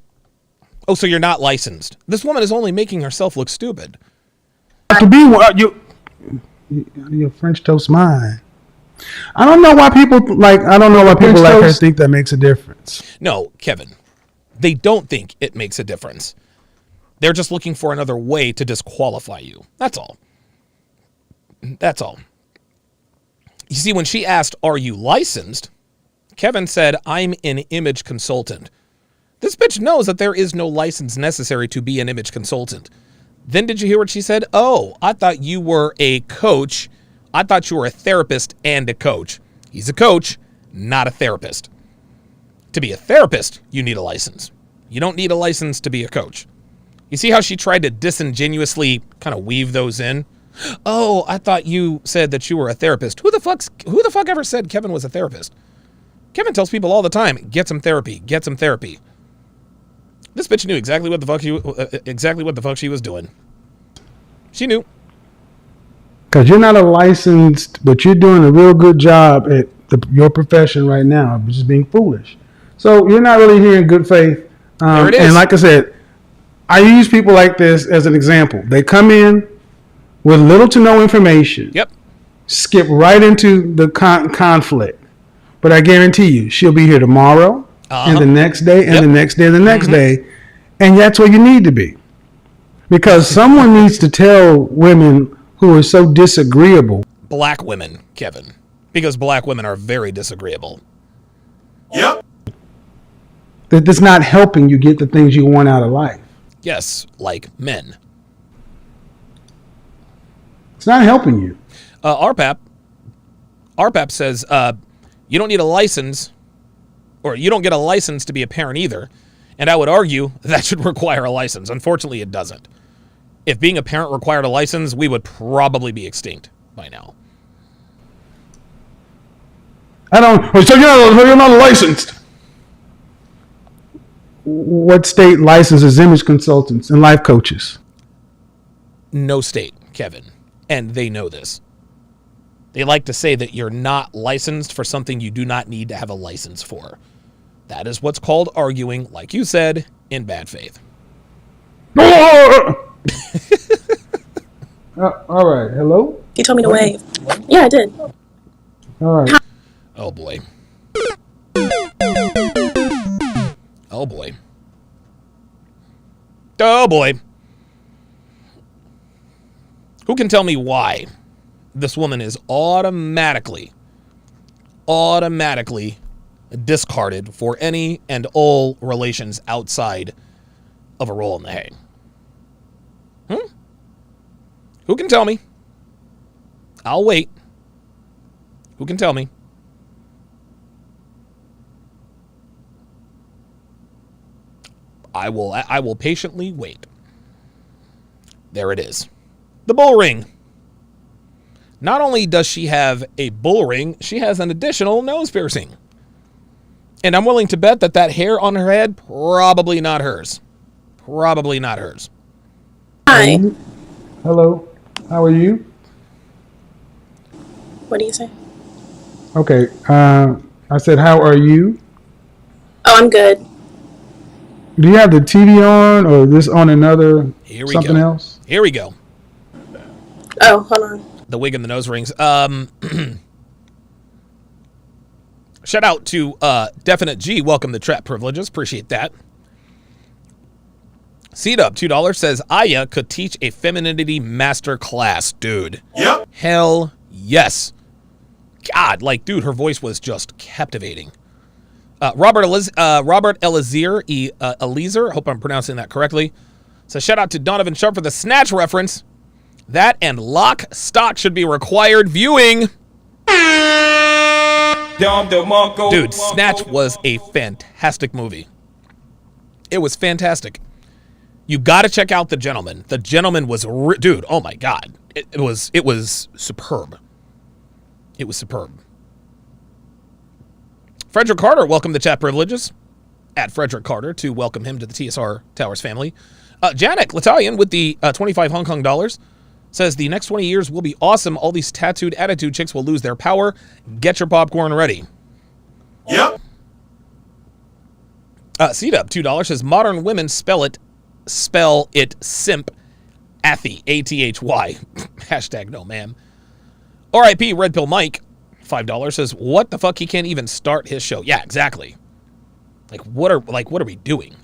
Oh, so you're not licensed. This woman is only making herself look stupid. To be your French toast mine. I don't know why people like her think that makes a difference. No, Kevin. They don't think it makes a difference. They're just looking for another way to disqualify you. That's all. That's all. You see, when she asked, "Are you licensed?" Kevin said, "I'm an image consultant." This bitch knows that there is no license necessary to be an image consultant. Then did you hear what she said? "Oh, I thought you were a coach. I thought you were a therapist and a coach." He's a coach, not a therapist. To be a therapist, you need a license. You don't need a license to be a coach. You see how she tried to disingenuously kind of weave those in? "Oh, I thought you said that you were a therapist." Who the fuck ever said Kevin was a therapist? Kevin tells people all the time, "Get some therapy, get some therapy." This bitch knew exactly what the fuck she was doing. She knew. Because you're not a licensed, but you're doing a real good job at your profession right now, of just being foolish. So you're not really here in good faith. There it is. And like I said, I use people like this as an example. They come in with little to no information. Yep. Skip right into the conflict. But I guarantee you, she'll be here tomorrow, and the next day, and the next day, and the next day. And that's where you need to be. Because someone needs to tell women who are so disagreeable. Black women, Kevin. Because black women are very disagreeable. Yep. That that's not helping you get the things you want out of life. Yes, like men. It's not helping you. RPAP says you don't need a license, or you don't get a license to be a parent either. And I would argue that should require a license. Unfortunately, it doesn't. If being a parent required a license, we would probably be extinct by now. So you're not licensed. What state licenses image consultants and life coaches? No state, Kevin. And they know this. They like to say that you're not licensed for something you do not need to have a license for. That is what's called arguing, like you said, in bad faith. All right. Hello? You told me to wave. Yeah, I did. All right. Oh, boy. Oh, boy. Oh, boy. Who can tell me why this woman is automatically discarded for any and all relations outside of a roll in the hay? Who can tell me? I'll wait. Who can tell me? I will patiently wait. There it is. The bull ring. Not only does she have a bull ring, she has an additional nose piercing. And I'm willing to bet that that hair on her head, probably not hers. Probably not hers. Hi. Hello. How are you? What do you say? Okay. I said, how are you? Oh, I'm good. Do you have the TV on, or this on another something else? Here we go. Oh, hold on. The wig and the nose rings. Shout out to Definite G. Welcome to Trap Privileges. Appreciate that. Seed Up, $2, says, Aya could teach a femininity master class, dude. Yep. Hell yes. God, like, dude, her voice was just captivating. Robert Eliezer, hope I'm pronouncing that correctly. So shout out to Donovan Sharp for the Snatch reference. That and Lock, Stock should be required viewing. Dude, Snatch was a fantastic movie. It was fantastic. You got to check out The Gentleman. The Gentleman was, dude, oh my God. It was superb. It was superb. Frederick Carter, welcome to chat privileges. At Frederick Carter to welcome him to the TSR Towers family. Janek Latalian with the 25 Hong Kong dollars says the next 20 years will be awesome. All these tattooed attitude chicks will lose their power. Get your popcorn ready. Yep. C-Dub, $2 says modern women spell it simp athy, A-T-H-Y. Hashtag no ma'am. R.I.P. Red Pill Mike, $5 says what the fuck, he can't even start his show. Yeah, exactly. What are we doing?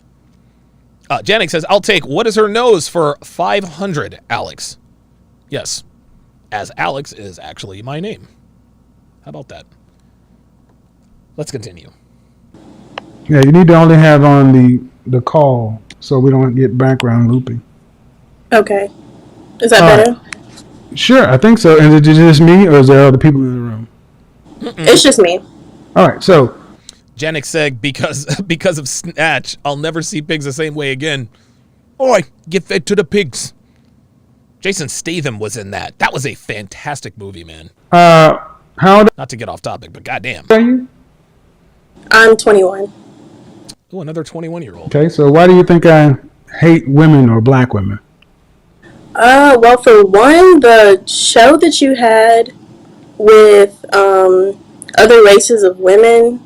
Janik says, I'll take what is her nose for 500, Alex. Yes, as Alex is actually my name. How about that? Let's continue. Yeah, you need to only have on the call so we don't get background looping. Okay. Is that better? Sure, I think so. And is it just me or is there other people in the room? It's just me. All right, so Janik said, because of Snatch, I'll never see pigs the same way again. Oi, get fed to the pigs. Jason Statham was in that. That was a fantastic movie, man. how old Not to get off topic, but goddamn. are you? I'm 21. Oh, another 21-year-old. Okay, so why do you think I hate women or black women? Well, for one, the show that you had with other races of women,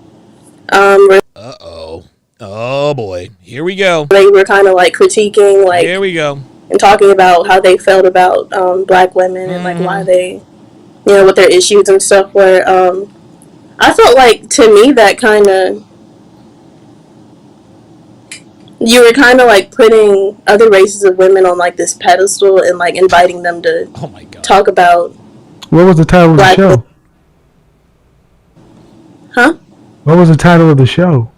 Uh-oh. Oh, boy. Here we go. they were kind of like critiquing, like, Here we go. and talking about how they felt about black women and like why they, what their issues and stuff were. I felt like, to me, that kind of, you were kind of like putting other races of women on like this pedestal and like inviting them to Oh, my God. talk about. What was the title of the Black show? women. Huh? What was the title of the show?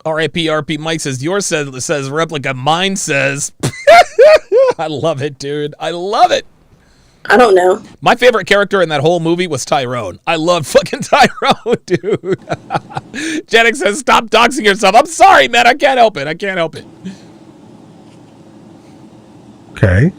R.I.P. R.P. Mike says, yours says replica, mine says. I love it, dude. I love it. I don't know. My favorite character in that whole movie was Tyrone. I love fucking Tyrone, dude. Janik says, stop doxing yourself. I'm sorry, man. I can't help it. I can't help it. Okay.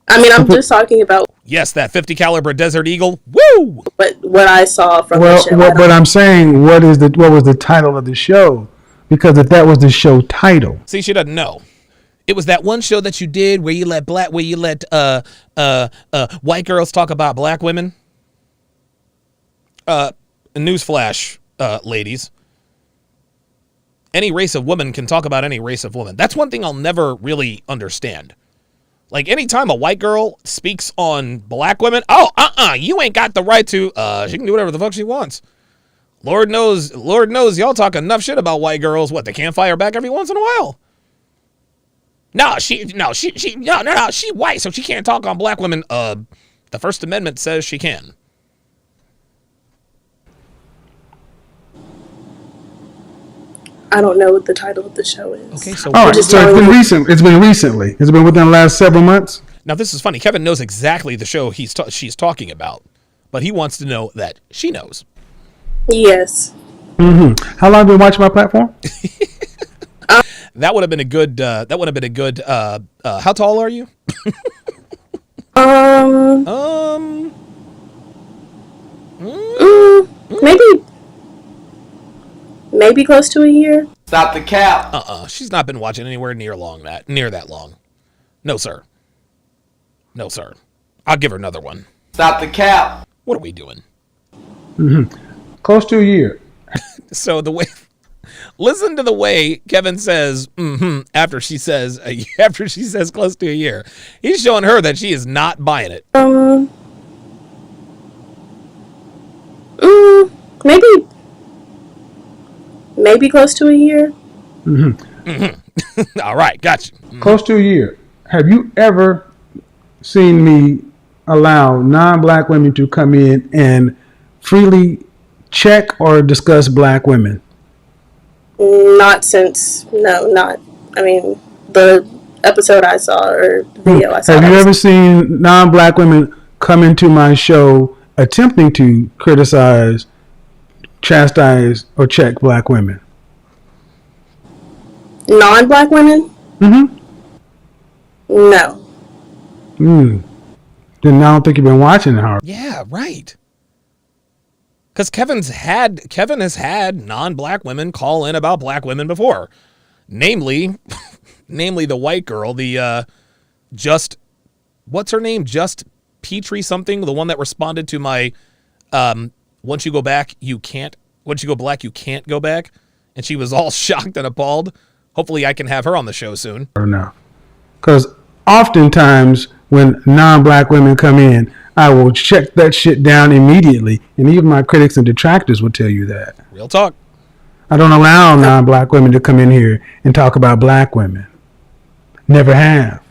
I mean, I'm just talking about Yes, that 50 caliber Desert Eagle. Woo! what I saw from the Well, show. but I'm saying, what was the title of the show? Because if that was the show title, See, she doesn't know. It was that one show that you did where you let white girls talk about black women. Newsflash, ladies. Any race of woman can talk about any race of woman. That's one thing I'll never really understand. Like, anytime a white girl speaks on black women, you ain't got the right to, she can do whatever the fuck she wants. Lord knows y'all talk enough shit about white girls. What, they can't fire back every once in a while? She white, so she can't talk on black women. The First Amendment says she can. I don't know what the title of the show is. Okay, so all right. just So it's knowing- been recent. It's been recently. It's been within the last several months. now this is funny. Kevin knows exactly the show she's talking about, but he wants to know that she knows. Yes. How long have you been watching my platform? That would have been a good. How tall are you? Maybe close to a year. Stop the cap. She's not been watching anywhere near that long. No, sir. No, sir. I'll give her another one. Stop the cap. What are we doing? Close to a year. So listen to the way Kevin says after she says close to a year. He's showing her that she is not buying it. Maybe close to a year. All right, got you. Close to a year. Have you ever seen me allow non-black women to come in and freely check or discuss black women? Not since, I mean, the episode I saw or video I saw. Have you ever seen non-black women come into my show attempting to criticize, chastise, or check black women? Non-black women? No. Then I don't think you've been watching it hard. Yeah, right. Because Kevin has had non-black women call in about black women before. Namely the white girl, what's her name? Just Petrie something, the one that responded to my once you go black, you can't go back. And she was all shocked and appalled. Hopefully I can have her on the show soon. Or no. Because oftentimes when non-black women come in, I will check that shit down immediately. And even my critics and detractors will tell you that. Real talk. I don't allow non-black women to come in here and talk about black women. Never have.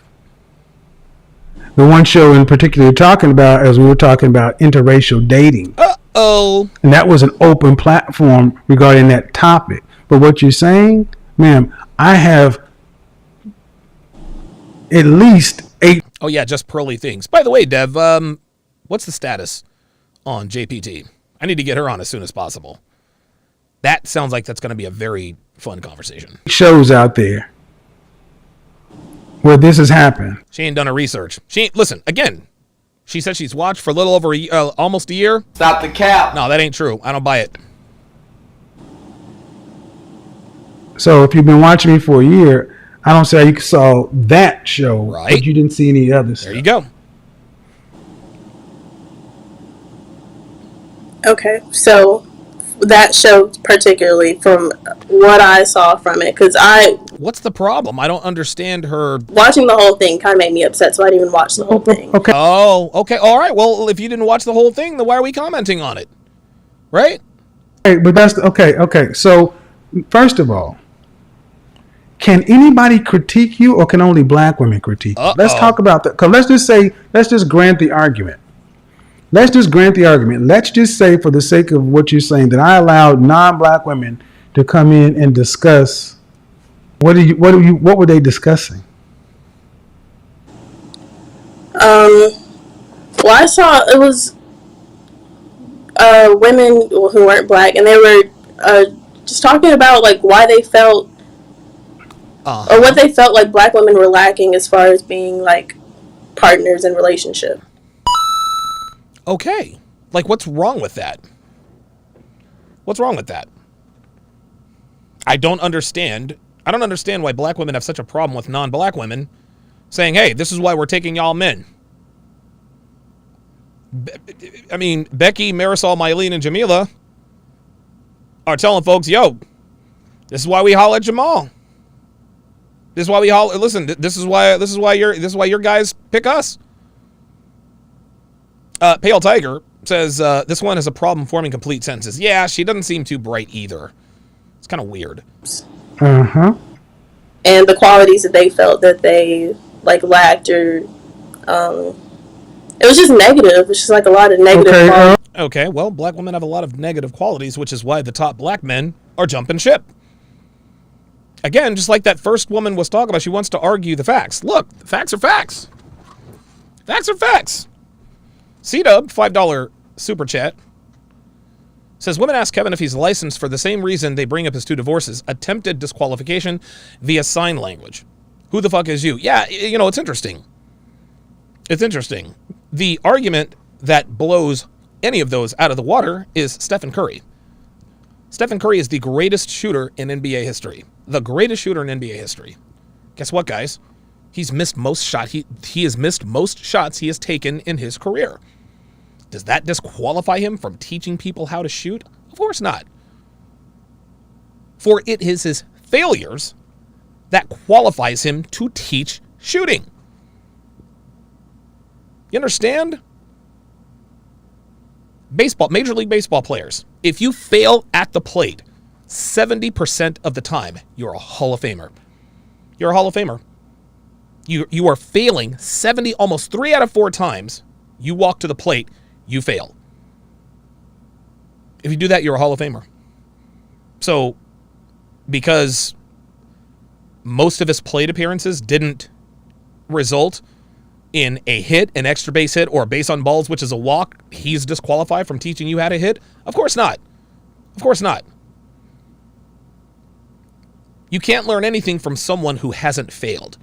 The one show in particular you're talking about, as we were talking about interracial dating. Uh-oh. And that was an open platform regarding that topic. But what you're saying, ma'am, I have at least 8. Oh, yeah, just pearly things. By the way, Dev, what's the status on JPT? I need to get her on as soon as possible. That sounds like that's going to be a very fun conversation. Shows out there where this has happened. She ain't done her research. Listen, again, she said she's watched for a little over almost a year. Stop the cap. No, that ain't true. I don't buy it. So if you've been watching me for a year, I don't see how you saw that show, right, but you didn't see any others. There you go. Okay, so that show particularly, from what I saw from it, because what's the problem? I don't understand her. Watching the whole thing kind of made me upset, so I didn't even watch the whole thing. Okay. Oh, okay. All right. Well, if you didn't watch the whole thing, then why are we commenting on it? Right? Hey, but that's okay. So, first of all, can anybody critique you, or can only black women critique you? Let's talk about that. Because let's just grant the argument. Let's just say, for the sake of what you're saying, that I allowed non-black women to come in and discuss. What were they discussing? Well, I saw it was women who weren't black, and they were just talking about like why they felt, or what they felt like black women were lacking as far as being like partners in relationship. Okay. Like, what's wrong with that? What's wrong with that? I don't understand why black women have such a problem with non-black women saying, hey, this is why we're taking y'all men. I mean, Becky, Marisol, Mylene, and Jamila are telling folks, yo, this is why we holler at Jamal. This is why we holler. Listen, this is why your guys pick us. Pale Tiger says, this one has a problem forming complete sentences. Yeah, she doesn't seem too bright either. It's kind of weird. Uh-huh. And the qualities that they felt that they like lacked, or it was just negative. It was just like a lot of negative qualities. Okay, well, black women have a lot of negative qualities, which is why the top black men are jumping ship. Again, just like that first woman was talking about, she wants to argue the facts. Look, the facts are facts. Facts are facts. C-Dub, $5 super chat, says, women ask Kevin if he's licensed for the same reason they bring up his 2 divorces, attempted disqualification via sign language. Who the fuck is you? Yeah, you know, it's interesting. It's interesting. The argument that blows any of those out of the water is Stephen Curry. Stephen Curry is the greatest shooter in NBA history. The greatest shooter in NBA history. Guess what, guys? He's missed most shots. He has missed most shots he has taken in his career. Does that disqualify him from teaching people how to shoot? Of course not. For it is his failures that qualifies him to teach shooting. You understand? Baseball, Major League Baseball players, if you fail at the plate 70% of the time, you're a Hall of Famer. You're a Hall of Famer. You are failing almost 3 out of 4 times you walk to the plate, you fail. If you do that, you're a Hall of Famer. So, because most of his plate appearances didn't result in a hit, an extra base hit, or a base on balls, which is a walk, he's disqualified from teaching you how to hit? Of course not. Of course not. You can't learn anything from someone who hasn't failed.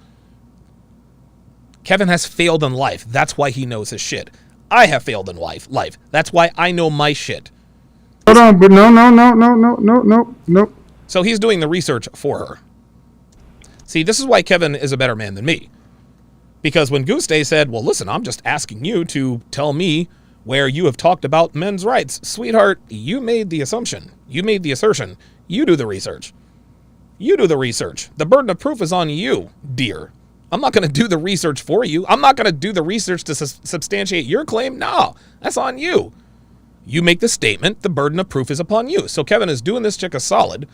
Kevin has failed in life. That's why he knows his shit. I have failed in life. That's why I know my shit. Hold on, but no. So he's doing the research for her. See, this is why Kevin is a better man than me. Because when Goose Day said, well, listen, I'm just asking you to tell me where you have talked about men's rights. Sweetheart, you made the assumption. You made the assertion. You do the research. You do the research. The burden of proof is on you, dear. I'm not going to do the research for you. I'm not going to do the research to substantiate your claim. No, that's on you. You make the statement. The burden of proof is upon you. So Kevin is doing this chick a solid,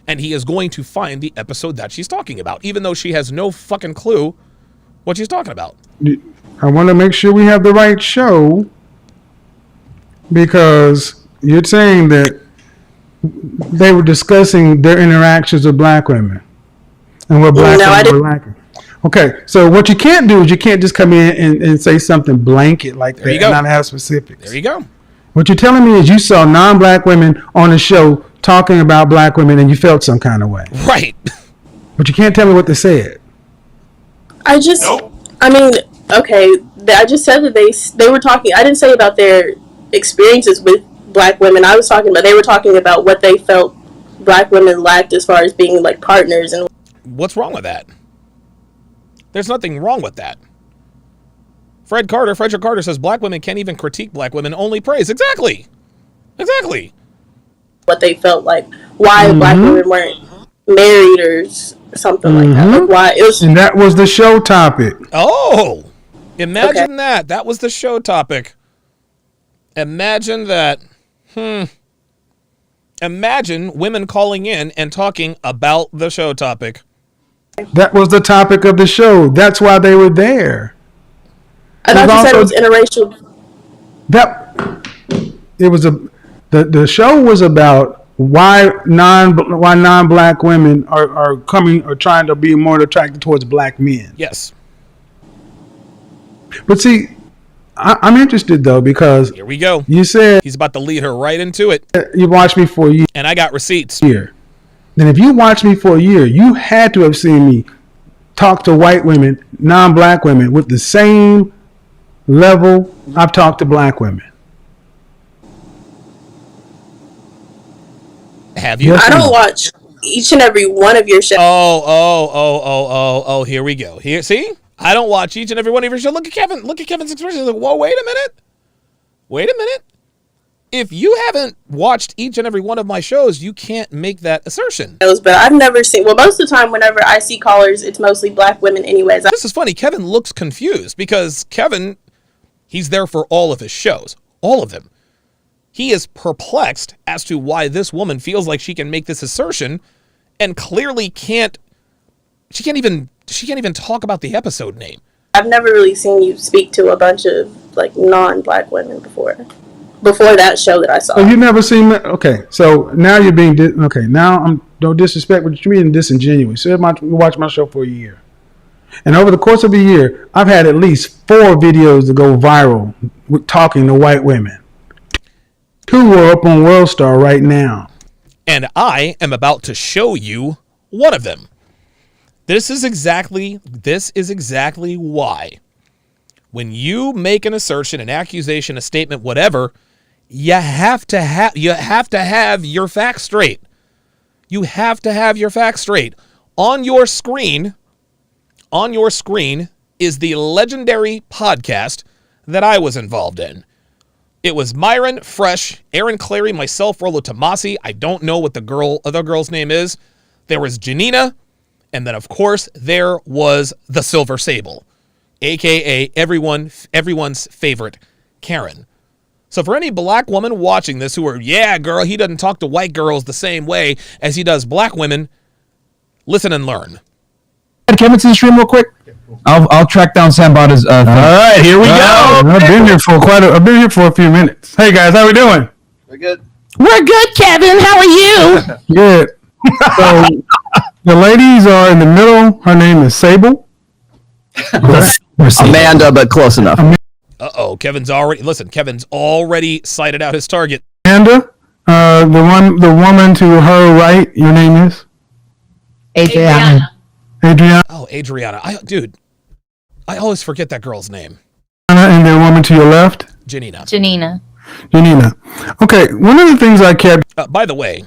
and he is going to find the episode that she's talking about, even though she has no fucking clue what she's talking about. I want to make sure we have the right show, because you're saying that they were discussing their interactions with black women and what black women were lacking. Okay, so what you can't do is you can't just come in and say something blanket like that and not have specifics. There you go. What you're telling me is you saw non-black women on the show talking about black women and you felt some kind of way. Right. But you can't tell me what they said. I just said that they were talking. I didn't say about their experiences with black women. I was talking about, they were talking about what they felt black women lacked as far as being like partners. And what's wrong with that? There's nothing wrong with that. Frederick Carter says black women can't even critique black women, only praise. Exactly. What they felt like, why black women weren't married or something like that. Like why it was. And that was the show topic. Oh, imagine that. That was the show topic. Imagine that. Imagine women calling in and talking about the show topic. That was the topic of the show. That's why they were there. I thought you said it was interracial. The show was about why non-black women are trying to be more attracted towards black men. Yes. But see, I'm interested though, because here we go. You said he's about to lead her right into it. You watched me for a year, and I got receipts. Then if you watched me for a year, you had to have seen me talk to white women, non-black women, with the same level I've talked to black women. Have you? Yes, I don't watch each and every one of your shows. Oh, here we go. Here, see? I don't watch each and every one of your shows. Look at Kevin. Look at Kevin's expression. He's like, whoa, wait a minute. If you haven't watched each and every one of my shows, you can't make that assertion. But I've never seen, well, most of the time whenever I see callers, it's mostly black women anyways. This is funny. Kevin looks confused because Kevin, he's there for all of his shows. All of them. He is perplexed as to why this woman feels like she can make this assertion and clearly can't even talk about the episode name. I've never really seen you speak to a bunch of like non-black women before that show that I saw. Oh, you never seen that? Okay, so now you're being now I'm no disrespect, but you're being disingenuous. So you watch my show for a year, and over the course of a year, I've had at least 4 videos to go viral with talking to white women. 2 are up on World Star right now, and I am about to show you one of them. This is exactly why when you make an assertion, an accusation, a statement, whatever, you have to have your facts straight. You have to have your facts straight. On your screen is the legendary podcast that I was involved in. It was Myron, Fresh, Aaron Clary, myself, Rollo Tomasi. I don't know what the other girl's name is. There was Janina, and then of course there was the Silver Sable, aka everyone's favorite Karen. So for any black woman watching this who are, yeah, girl, he doesn't talk to white girls the same way as he does black women, listen and learn. Kevin to the stream real quick. I'll track down Sambada's. All right, here we go. I've been here for a few minutes. Hey guys, how we doing? We're good. We're good, Kevin. How are you? Good. So the ladies are in the middle. Her name is Sable. Amanda, but close enough. Uh-oh, Kevin's already cited out his target. Amanda, the woman to her right, your name is? Adriana. Oh, Adriana. I always forget that girl's name. And the woman to your left? Janina. Janina. Okay, one of the things I kept. By the way,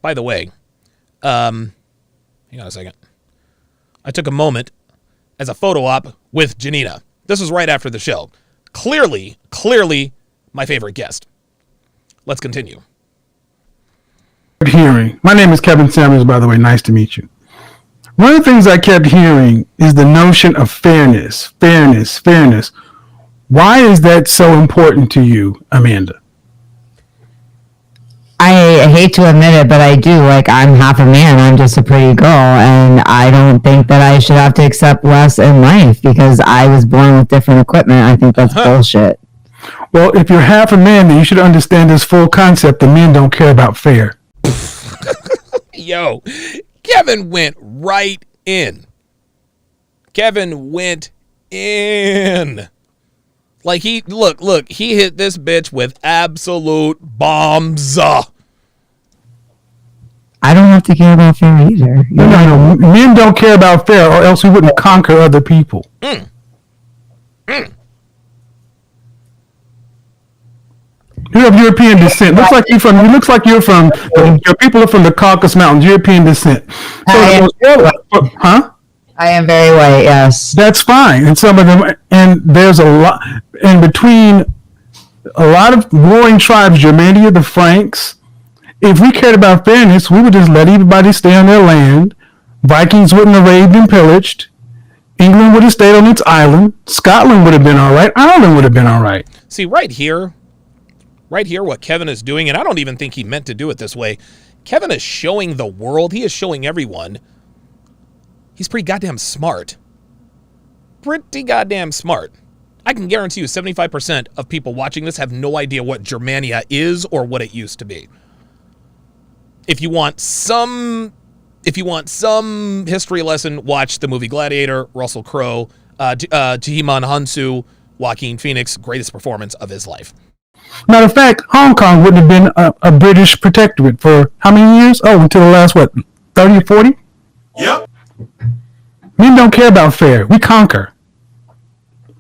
hang on a second. I took a moment as a photo op with Janina. This was right after the show. Clearly my favorite guest. Let's continue. Hearing. My name is Kevin Samuels, by the way. Nice to meet you. One of the things I kept hearing is the notion of fairness. Why is that so important to you, Amanda? I hate to admit it, but I do. Like, I'm half a man. I'm just a pretty girl, and I don't think that I should have to accept less in life because I was born with different equipment. I think that's bullshit. Well, if you're half a man, then you should understand this full concept that men don't care about fair. Yo, Kevin went right in. Like he hit this bitch with absolute bombs. I don't have to care about fair either. No. Men don't care about fair, or else we wouldn't conquer other people. You have European descent. Looks like you're from. Your people are from the Caucasus Mountains. European descent. So huh? I am very white. Yes, that's fine. And some of them, and there's a lot in between. A lot of warring tribes, Germania, the Franks. If we cared about fairness, we would just let everybody stay on their land. Vikings wouldn't have raided and pillaged. England would have stayed on its island. Scotland would have been all right. Ireland would have been all right. See, right here, what Kevin is doing, and I don't even think he meant to do it this way. Kevin is showing the world, he is showing everyone, he's pretty goddamn smart. Pretty goddamn smart. I can guarantee you 75% of people watching this have no idea what Germania is or what it used to be. If you want some history lesson, watch the movie Gladiator, Russell Crowe, Djimon Hounsou, Joaquin Phoenix, greatest performance of his life. Matter of fact, Hong Kong wouldn't have been a British protectorate for how many years? Oh, until the last, 30 or 40? Yep. Men don't care about fair. We conquer.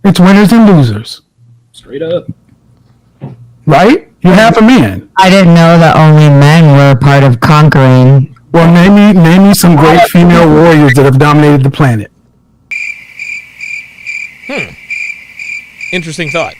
It's winners and losers. Straight up. Right? You're half a man. I didn't know that only men were part of conquering. Well, name me some great female warriors that have dominated the planet. Interesting thought.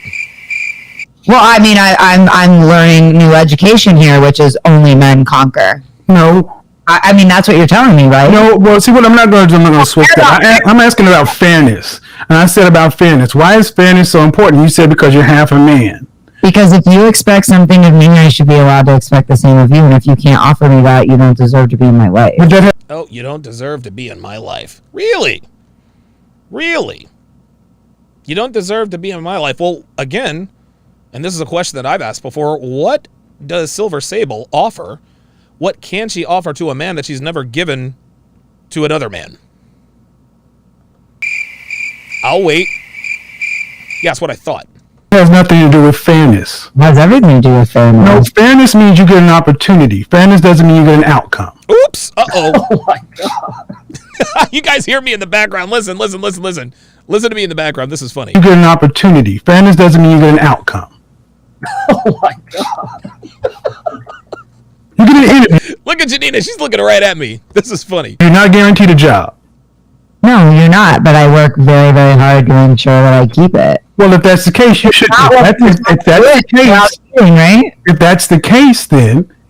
Well, I mean, I'm learning new education here, which is only men conquer. No. I mean, that's what you're telling me, right? No, well, see, what I'm not going to switch that. I'm asking about fairness. And I said about fairness. Why is fairness so important? You said because you're half a man. Because if you expect something of me, I should be allowed to expect the same of you. And if you can't offer me that, you don't deserve to be in my life. Oh, you don't deserve to be in my life. Really? Really? You don't deserve to be in my life. Well, again, and this is a question that I've asked before, what does Silver Sable offer? What can she offer to a man that she's never given to another man? I'll wait. Yeah, that's what I thought. It has nothing to do with fairness. It has everything to do with fairness. No, fairness means you get an opportunity. Fairness doesn't mean you get an outcome. Oops. Uh-oh. Oh, my God. You guys hear me in the background. Listen. Listen to me in the background. This is funny. You get an opportunity. Fairness doesn't mean you get an outcome. Oh, my God. You get an interview. Look at Janina. She's looking right at me. This is funny. You're not guaranteed a job. No, you're not. But I work very, very hard to ensure that I keep it. Well, if that's the case, you should.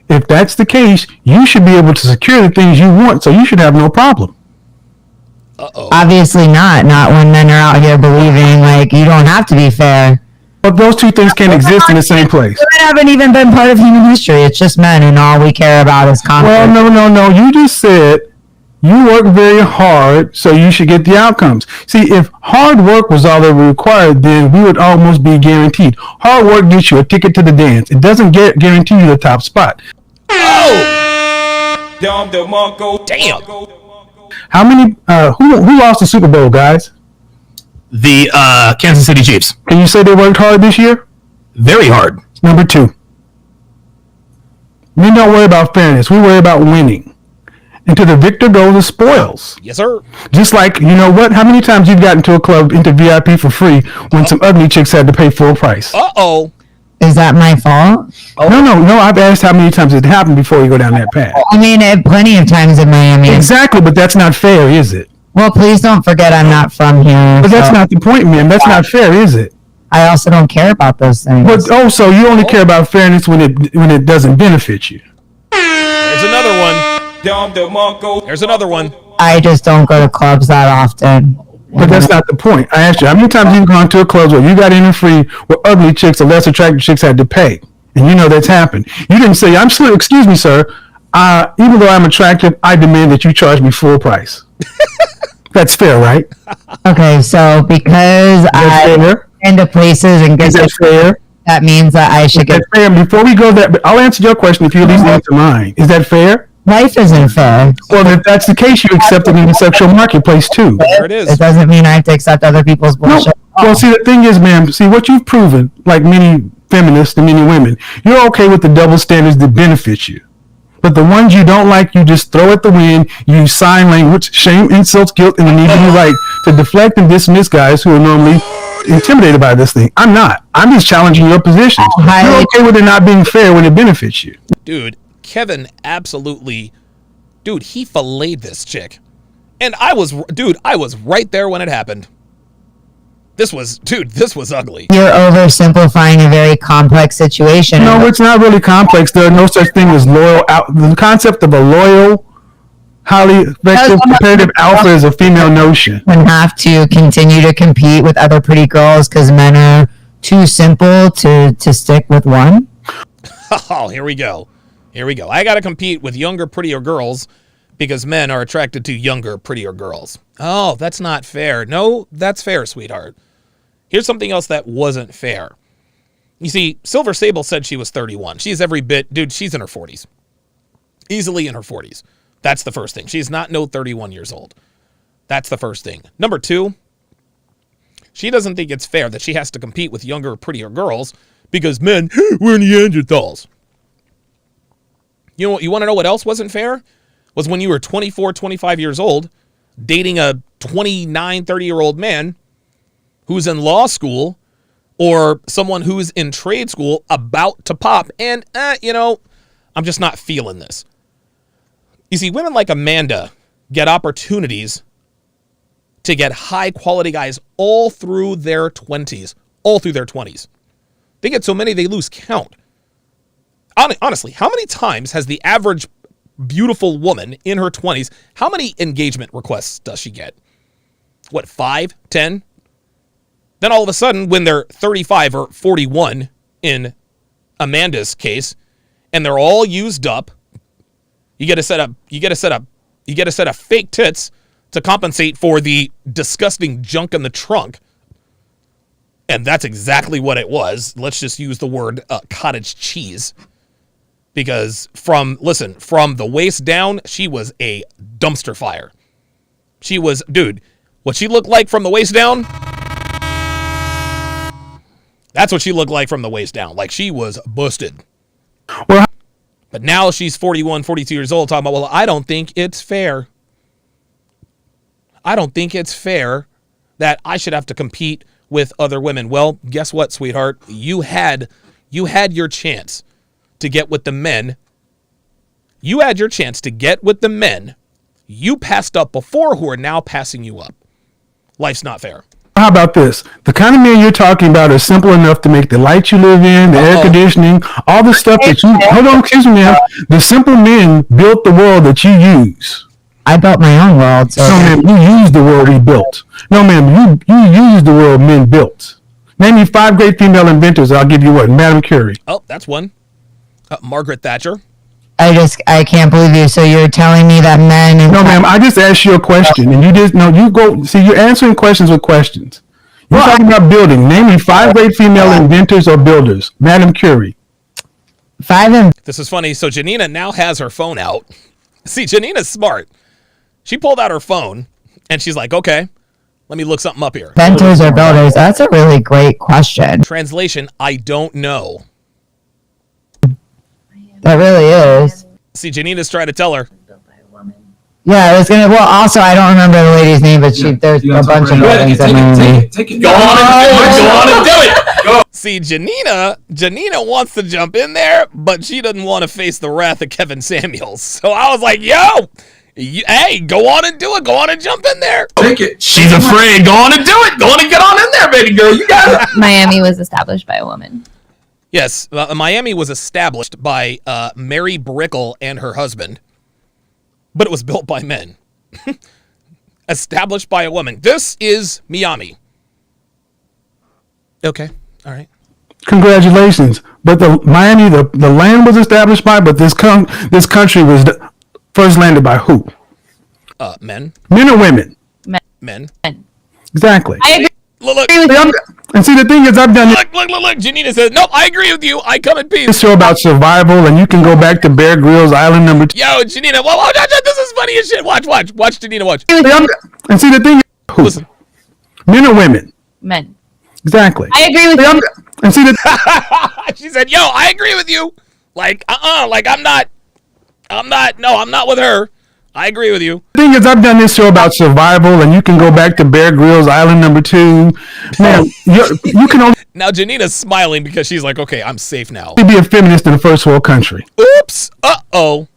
If that's the case, you should be able to secure the things you want. So you should have no problem. Uh-oh. Obviously not. Not when men are out here believing like you don't have to be fair. But those two things can't exist in the same place. Women haven't even been part of human history. It's just men, and all we care about is conflict. Well, no. You just said you work very hard, so you should get the outcomes. See, if hard work was all that we required, then we would almost be guaranteed. Hard work gets you a ticket to the dance. It doesn't guarantee you the top spot. Oh! Damn! How many? Who lost the Super Bowl, guys? The Kansas City Chiefs. Can you say they worked hard this year? Very hard. Number 2. We don't worry about fairness. We worry about winning. And to the victor goes the spoils. Yes, sir. Just like, you know what? How many times you've gotten to a club into VIP for free when some ugly chicks had to pay full price? Uh-oh. Is that my fault? No. I've asked how many times it happened before you go down that path. I mean, plenty of times in Miami. Exactly, but that's not fair, is it? Well, please don't forget I'm not from here. But that's not the point, man. That's not fair, is it? I also don't care about those things. But, so you only care about fairness when it doesn't benefit you. There's another one. There's another one. I just don't go to clubs that often. But that's not the point. I asked you, how many times you've gone to a club where you got in free where ugly chicks or less attractive chicks had to pay? And you know that's happened. You didn't say, excuse me, sir. Even though I'm attractive, I demand that you charge me full price. That's fair, right? Okay, so because I into places and get that fair? That means that I should get fair. Before we go there, I'll answer your question if you at least answer mine. Is that fair? Life isn't fair. Well, if that's the case, you accept it in the sexual marketplace too. There it is. It doesn't mean I have to accept other people's bullshit. No. Well, see, the thing is, ma'am, what you've proven, like many feminists and many women, you're okay with the double standards that benefit you. But the ones you don't like, you just throw at the wind, you use sign language, shame, insults, guilt, and an even right to deflect and dismiss guys who are normally intimidated by this thing. I'm not. I'm just challenging your position. You're okay with it not being fair when it benefits you. Dude, Kevin absolutely, he filleted this chick. And I was right there when it happened. This was ugly. You're oversimplifying a very complex situation. No, it's not really complex. There are no such thing as loyal. The concept of a loyal, highly effective, competitive alpha is a female notion. And have to continue to compete with other pretty girls because men are too simple to stick with one. Oh, here we go. I got to compete with younger, prettier girls because men are attracted to younger, prettier girls. Oh, that's not fair. No, that's fair, sweetheart. Here's something else that wasn't fair. You see, Silver Sable said she was 31. She's every bit, she's in her 40s. Easily in her 40s. That's the first thing. She's not 31 years old. That's the first thing. Number two, she doesn't think it's fair that she has to compete with younger, prettier girls because men, we're Neanderthals. You want to know what else wasn't fair? Was when you were 24, 25 years old, dating a 29, 30-year-old man who's in law school or someone who's in trade school about to pop. And, I'm just not feeling this. You see, women like Amanda get opportunities to get high-quality guys all through their 20s. All through their 20s. They get so many, they lose count. Honestly, how many times has the average beautiful woman in her 20s, how many engagement requests does she get? 5, 10? Then all of a sudden, when they're 35 or 41 in Amanda's case, and they're all used up, you get to set up fake tits to compensate for the disgusting junk in the trunk. And that's exactly what it was. Let's just use the word cottage cheese. Because from the waist down, she was a dumpster fire. She was, what she looked like from the waist down, that's what she looked like from the waist down. Like she was busted. But now she's 41, 42 years old talking about, I don't think it's fair. I don't think it's fair that I should have to compete with other women. Well, guess what, sweetheart? You had your chance to get with the men. You had your chance to get with the men you passed up before who are now passing you up. Life's not fair. How about this? The kind of men you're talking about are simple enough to make the light you live in, the air conditioning, all the stuff that you... Hold on, excuse me, ma'am. The simple men built the world that you use. I built my own world. So. No, ma'am, you used the world we built. No, ma'am, you used the world men built. Name me 5 great female inventors. I'll give you what? Madame Curie. Oh, that's one. Margaret Thatcher. I can't believe you. So you're telling me that men... No, ma'am, I just asked you a question, and you're answering questions with questions. You're talking about building. Name me 5 great female inventors or builders. Madame Curie. 5 This is funny. So Janina now has her phone out. See, Janina's smart. She pulled out her phone, and she's like, okay, let me look something up here. Inventors or builders? That's a really great question. Translation, I don't know. That really is. See, Janina's trying to tell her. Yeah, I was gonna. Well, also, I don't remember the lady's name, but there's a bunch of buildings that Take it. Go on and do it. Go. See, Janina wants to jump in there, but she doesn't want to face the wrath of Kevin Samuels. So I was like, yo, hey, go on and do it. Go on and jump in there. Take it. She's afraid. Go on and do it. Go on and get on in there, baby girl. You got it. Miami was established by a woman. Yes, Miami was established by Mary Brickell and her husband, but it was built by men. Established by a woman. This is Miami. Okay. All right. Congratulations. But the Miami, the land was established by, but this country was first landed by who? Men. Men or women? Men. Exactly. I agree. Look. And see, the thing is, I've done Look. Janina says, nope, I agree with you. I come in peace. this show about survival, and you can go back to Bear Grylls Island number 2. Yo, Janina, whoa, this is funny as shit. Watch, Janina, watch. And see, the thing is, who? Listen. Men or women? Men. Exactly. I agree with you. And see, She said, yo, I agree with you. Like, I'm not with her. I agree with you. The thing is, I've done this show about survival, and you can go back to Bear Grylls Island number 2. Man, you can only Now, Janina's smiling because she's like, okay, I'm safe now. be a feminist in a first world country. Oops. Uh-oh.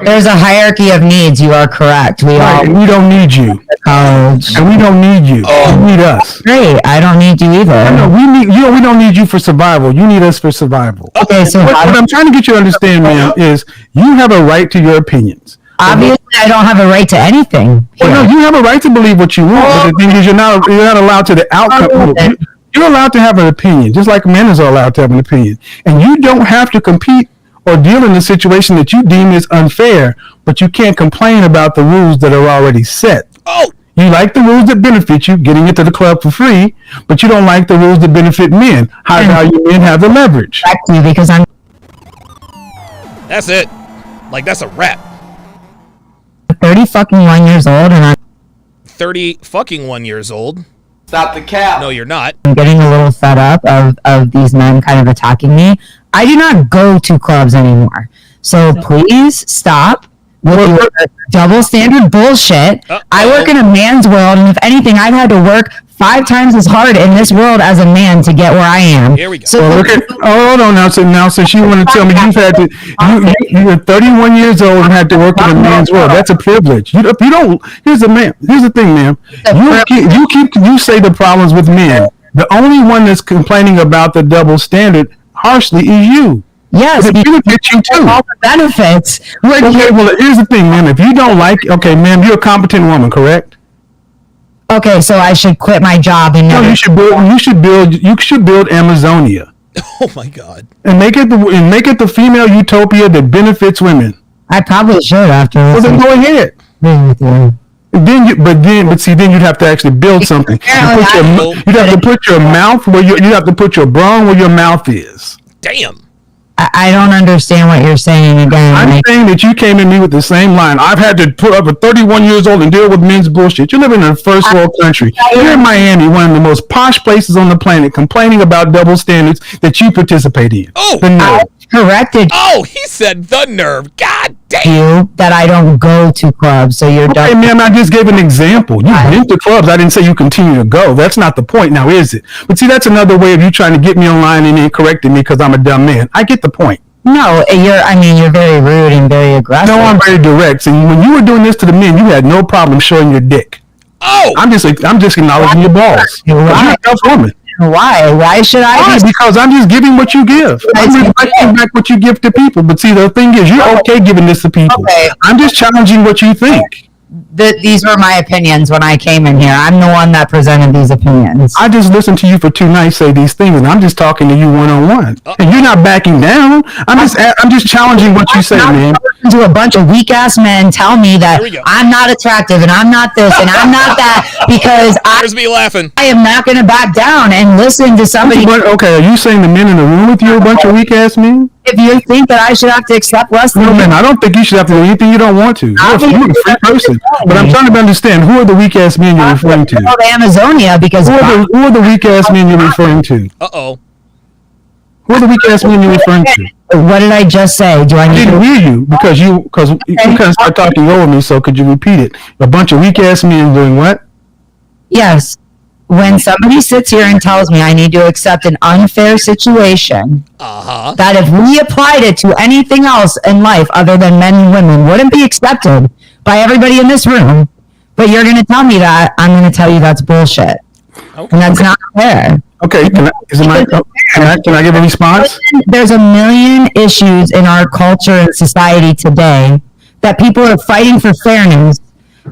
There's a hierarchy of needs. You are correct. We don't need you. College. And we don't need you. You need us. Great. I don't need you either. No, we don't need you for survival. You need us for survival. Okay, so what I'm trying to get you to understand, ma'am, is you have a right to your opinions. Obviously, I don't have a right to anything. Well, no, you have a right to believe what you want, but the thing is, you're not allowed to the outcome. You're allowed to have an opinion, just like men are allowed to have an opinion, and you don't have to compete or deal in a situation that you deem is unfair, but you can't complain about the rules that are already set. Oh. You like the rules that benefit you, getting into the club for free, but you don't like the rules that benefit men. High value men have the leverage. Because I'm That's it. Like, that's a wrap. 30 fucking 1 years old, and I'm 30 fucking 1 years old. Stop the cap. No, you're not. getting a little fed up of these men kind of attacking me. I do not go to clubs anymore. So please stop with your double standard bullshit. I work in a man's world, and if anything, I've had to work 5 times as hard in this world as a man to get where I am. Here we go. So hold on now. So since you want to tell me you've had to, you're 31 years old and had to work in a man's world. That's a privilege. You don't. Here's the thing, ma'am. You say the problems with men. The only one that's complaining about the double standard harshly is you. Yes, it benefits you too. All the benefits. Okay, well, here's the thing, ma'am. If you don't like, okay, ma'am, you're a competent woman, correct? Okay, so I should quit my job and no, you should build Amazonia. Oh my God! And make it the female utopia that benefits women. I probably should after this. Well, then go ahead. Then you'd have to actually build something. You'd have to put your mouth where you have to put your brawn where your mouth is. Damn. I don't understand what you're saying again. I'm saying that you came at me with the same line. I've had to put up at 31 years old and deal with men's bullshit. You're living in a first world country. You're in Miami, one of the most posh places on the planet, complaining about double standards that you participate in. Oh, I corrected. Oh, he said the nerve. God damn. You that I don't go to clubs, so you're okay, ma'am. I just gave an example. You've been to clubs. I didn't say you continue to go. That's not the point, now is it? But see, that's another way of you trying to get me online and then correcting me because I'm a dumb man. I get the point. No, you're very rude and very aggressive. No, I'm very direct. And when you were doing this to the men, you had no problem showing your dick. Oh, I'm just acknowledging your balls. You're a tough woman. Why? Why should I? Why? Because I'm just giving what you give. I'm reflecting back what you give to people. But see, the thing is, you're okay giving this to people. Okay. I'm just challenging what you think. These were my opinions when I came in here. I'm the one that presented these opinions. I just listened to you for 2 nights say these things, and I'm just talking to you one-on-one. And you're not backing down. I'm just challenging what you say, man. To a bunch of weak ass men tell me that I'm not attractive and I'm not this and I'm not that because There's me laughing. I am not going to back down and listen to somebody. Okay, are you saying the men in the room with you are a bunch of weak ass men? If you think that I should have to accept less than no, man, I don't think you should have to do anything you don't want to. You're a free person. But I'm trying to understand, who are the weak ass men you're referring to? Amazonia, because who are the weak ass men you're referring to? Uh-oh. Who are the weak ass men you're referring to? What did I just say? Do I need didn't hear you because you kind of started talking over me. So could you repeat it? A bunch of weak ass men doing what? Yes. when somebody sits here and tells me I need to accept an unfair situation, that if we applied it to anything else in life other than men and women, wouldn't be accepted by everybody in this room, but you're going to tell me that, I'm going to tell you that's bullshit. Okay. And that's not fair. Okay, can I give a response? There's a million issues in our culture and society today that people are fighting for fairness,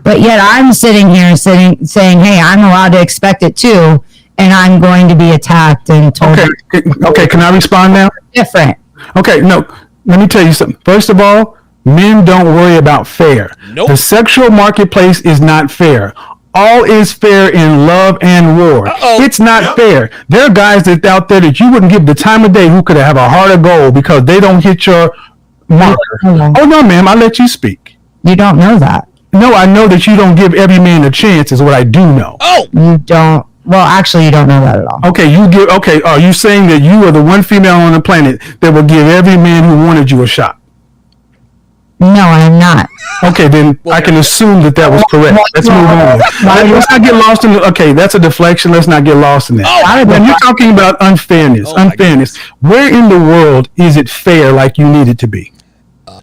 but yet I'm sitting here saying, hey, I'm allowed to expect it too, and I'm going to be attacked and told. Okay, can I respond now? Different. Okay, no, let me tell you something. First of all, men don't worry about fair. Nope. The sexual marketplace is not fair. All is fair in love and war. It's not fair. There are guys that out there that you wouldn't give the time of day who could have a heart of gold because they don't hit your marker. Oh no, ma'am, I'll let you speak. You don't know that. No, I know that you don't give every man a chance is what I do know. You don't. Well, actually, you don't know that at all. Okay, are you saying that you are the one female on the planet that will give every man who wanted you a shot? No, I'm not. Okay, then I can assume that was correct. Let's move on. Let's not get lost in okay, that's a deflection. Let's not get lost in that. When you're talking about unfairness, where in the world is it fair like you need it to be?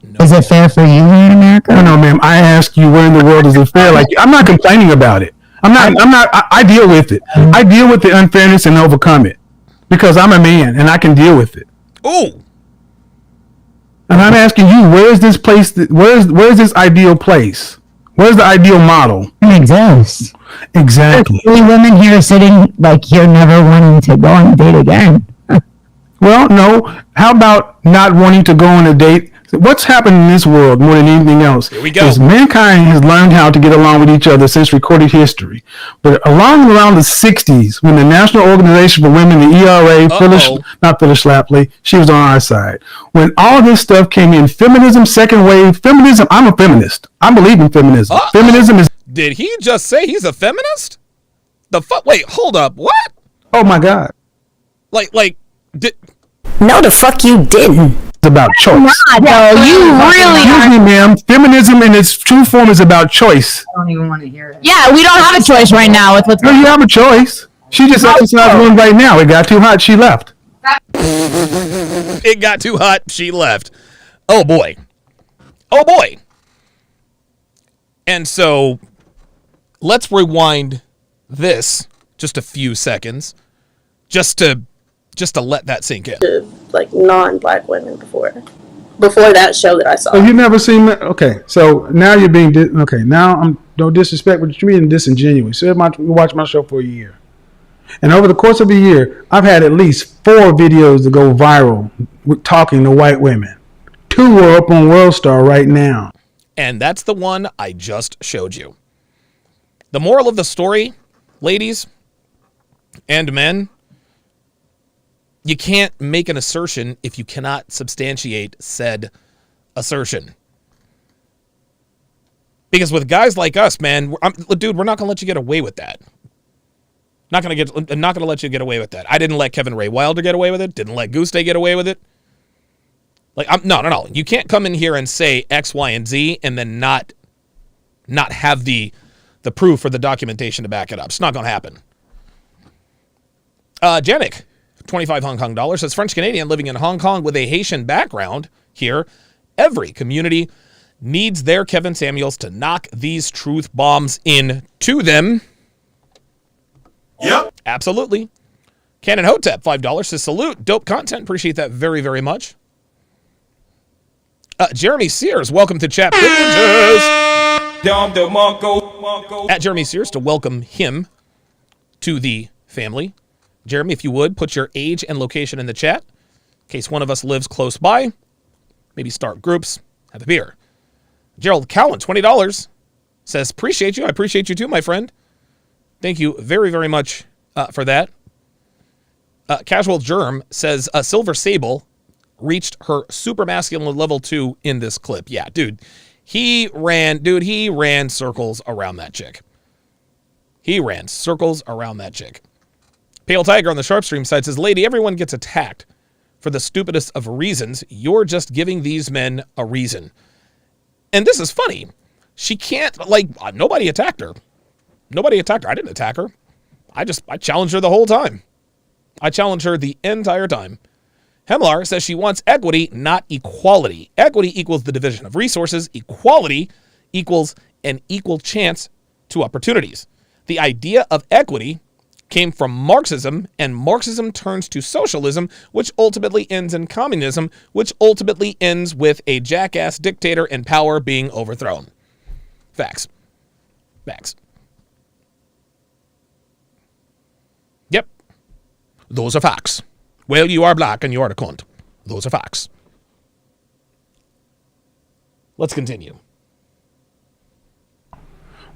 No. Is it fair for you here in America? No, ma'am. I ask you, where in the world is it fair? Like, I'm not complaining about it. I deal with it. I deal with the unfairness and overcome it because I'm a man and I can deal with it. Ooh. And I'm asking you, where is this place? Where is this ideal place? Where's the ideal model? It exists. Exactly. There's 3 women here sitting like here, never wanting to go on a date again. Well, no. How about not wanting to go on a date? What's happened in this world more than anything else is mankind has learned how to get along with each other since recorded history. But around the 60s, when the National Organization for Women, the ERA, not Phyllis Schlafly, she was on our side. When all this stuff came in, feminism, second wave, feminism, I'm a feminist. I believe in feminism. Feminism is... Did he just say he's a feminist? Wait, hold up. What? Oh, my God. No, the fuck you didn't. About choice. No, you really. Excuse me, ma'am. Feminism in its true form is about choice. I don't even want to hear it. Yeah, we don't have a choice right now with what's going on. No, you have a choice. She just exercised one right now. It got too hot. She left. It got too hot. She left. Oh, boy. Oh, boy. And so let's rewind this just a few seconds just to let that sink in. Like non-black women before that show that I saw. So you never seen that? Okay, so now you're being now don't disrespect, but you're being disingenuous. So you watch my show for a year, and over the course of a year, I've had at least 4 videos to go viral with talking to white women. 2 are up on World Star right now, and that's the one I just showed you. The moral of the story, ladies and men. You can't make an assertion if you cannot substantiate said assertion. Because with guys like us, man, dude, we're not going to let you get away with that. Not going to let you get away with that. I didn't let Kevin Ray Wilder get away with it. Didn't let Goose Day get away with it. No. You can't come in here and say X, Y, and Z and then not have the proof or the documentation to back it up. It's not going to happen. Janik. 25 Hong Kong dollars, says French Canadian living in Hong Kong with a Haitian background here. Every community needs their Kevin Samuels to knock these truth bombs into them. Yep. Absolutely. Cannon Hotep, $5, says salute. Dope content. Appreciate that very, very much. Jeremy Sears, welcome to Chat Privileges. At Jeremy Sears to welcome him to the family. Jeremy, if you would, put your age and location in the chat in case one of us lives close by. Maybe start groups, have a beer. Gerald Cowan, $20, says, appreciate you. I appreciate you too, my friend. Thank you very, very much for that. Casual Germ says, Silver Sable reached her super masculine level 2 in this clip. Yeah, dude, he ran circles around that chick. Pale Tiger on the Sharpstream side says, lady, everyone gets attacked for the stupidest of reasons. You're just giving these men a reason. And this is funny. She can't, nobody attacked her. I didn't attack her. I challenged her the whole time. I challenged her the entire time. Hemlar says she wants equity, not equality. Equity equals the division of resources. Equality equals an equal chance to opportunities. The idea of equity came from Marxism, and Marxism turns to socialism, which ultimately ends in communism, which ultimately ends with a jackass dictator in power being overthrown. Facts. Facts. Yep. Those are facts. Well, you are black and you are the cunt. Those are facts. Let's continue.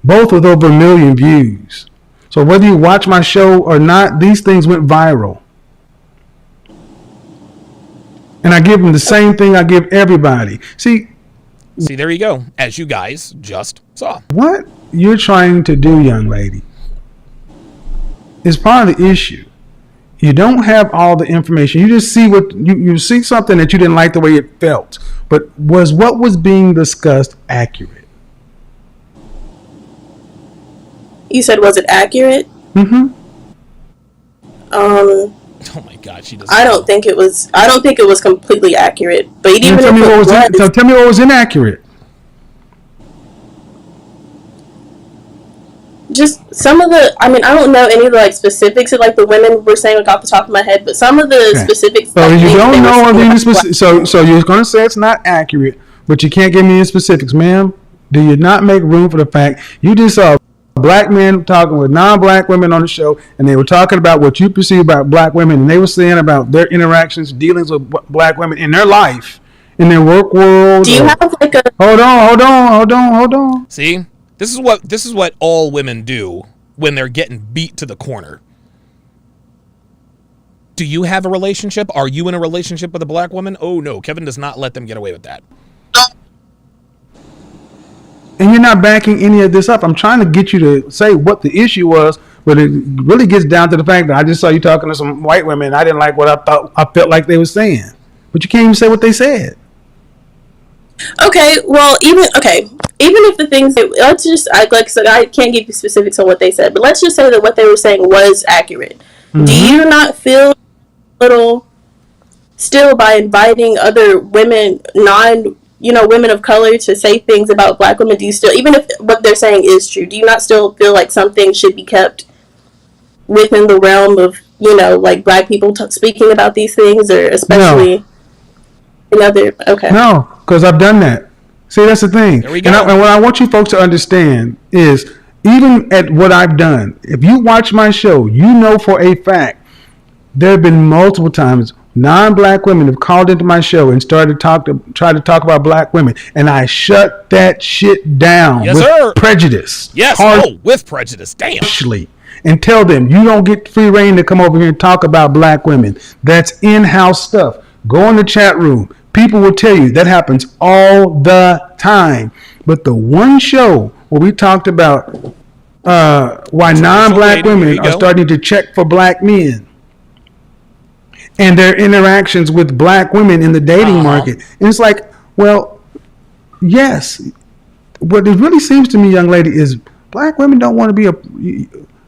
Both with over 1 million views. So whether you watch my show or not, these things went viral. And I give them the same thing I give everybody. See, there you go. As you guys just saw. What you're trying to do, young lady, is part of the issue. You don't have all the information. You just see what you see something that you didn't like the way it felt. But was what was being discussed accurate? You said, was it accurate? Mm-hmm. Oh my God, she doesn't. I don't think it was completely accurate. But even tell me what was inaccurate. Just some of the, I mean, I don't know any of the like specifics of like the women were saying like off the top of my head, but some of the specifics. So you don't know any specifics. So you're going to say it's not accurate, but you can't give me any specifics, ma'am. Do you not make room for the fact you just saw black men talking with non-black women on the show, and they were talking about what you perceive about black women, and they were saying about their interactions, dealings with black women in their life, in their work world. Do you have like a hold on? See? This is what all women do when they're getting beat to the corner. Do you have a relationship? Are you in a relationship with a black woman? Oh no, Kevin does not let them get away with that. And you're not backing any of this up. I'm trying to get you to say what the issue was, but it really gets down to the fact that I just saw you talking to some white women and I didn't like what I felt like they were saying. But you can't even say what they said. Okay, well, even if the things that, let's just, I can't give you specifics on what they said, but let's just say that what they were saying was accurate. Mm-hmm. Do you not feel a little still by inviting other women, women of color to say things about black women? Do you still, even if what they're saying is true, do you not still feel like something should be kept within the realm of, like black people speaking about these things, or especially in other, okay. No, because I've done that. See, that's the thing. There we go. And what I want you folks to understand is, even at what I've done, if you watch my show, you know for a fact there have been multiple times non-black women have called into my show and started try to talk about black women, and I shut that shit down with prejudice. Yes, with prejudice. Damn. Harshly, and tell them you don't get free reign to come over here and talk about black women. That's in-house stuff. Go in the chat room. People will tell you that happens all the time. But the one show where we talked about why non-black women are starting to check for black men and their interactions with black women in the dating market. And it's like, well, yes. What it really seems to me, young lady, is black women don't want to be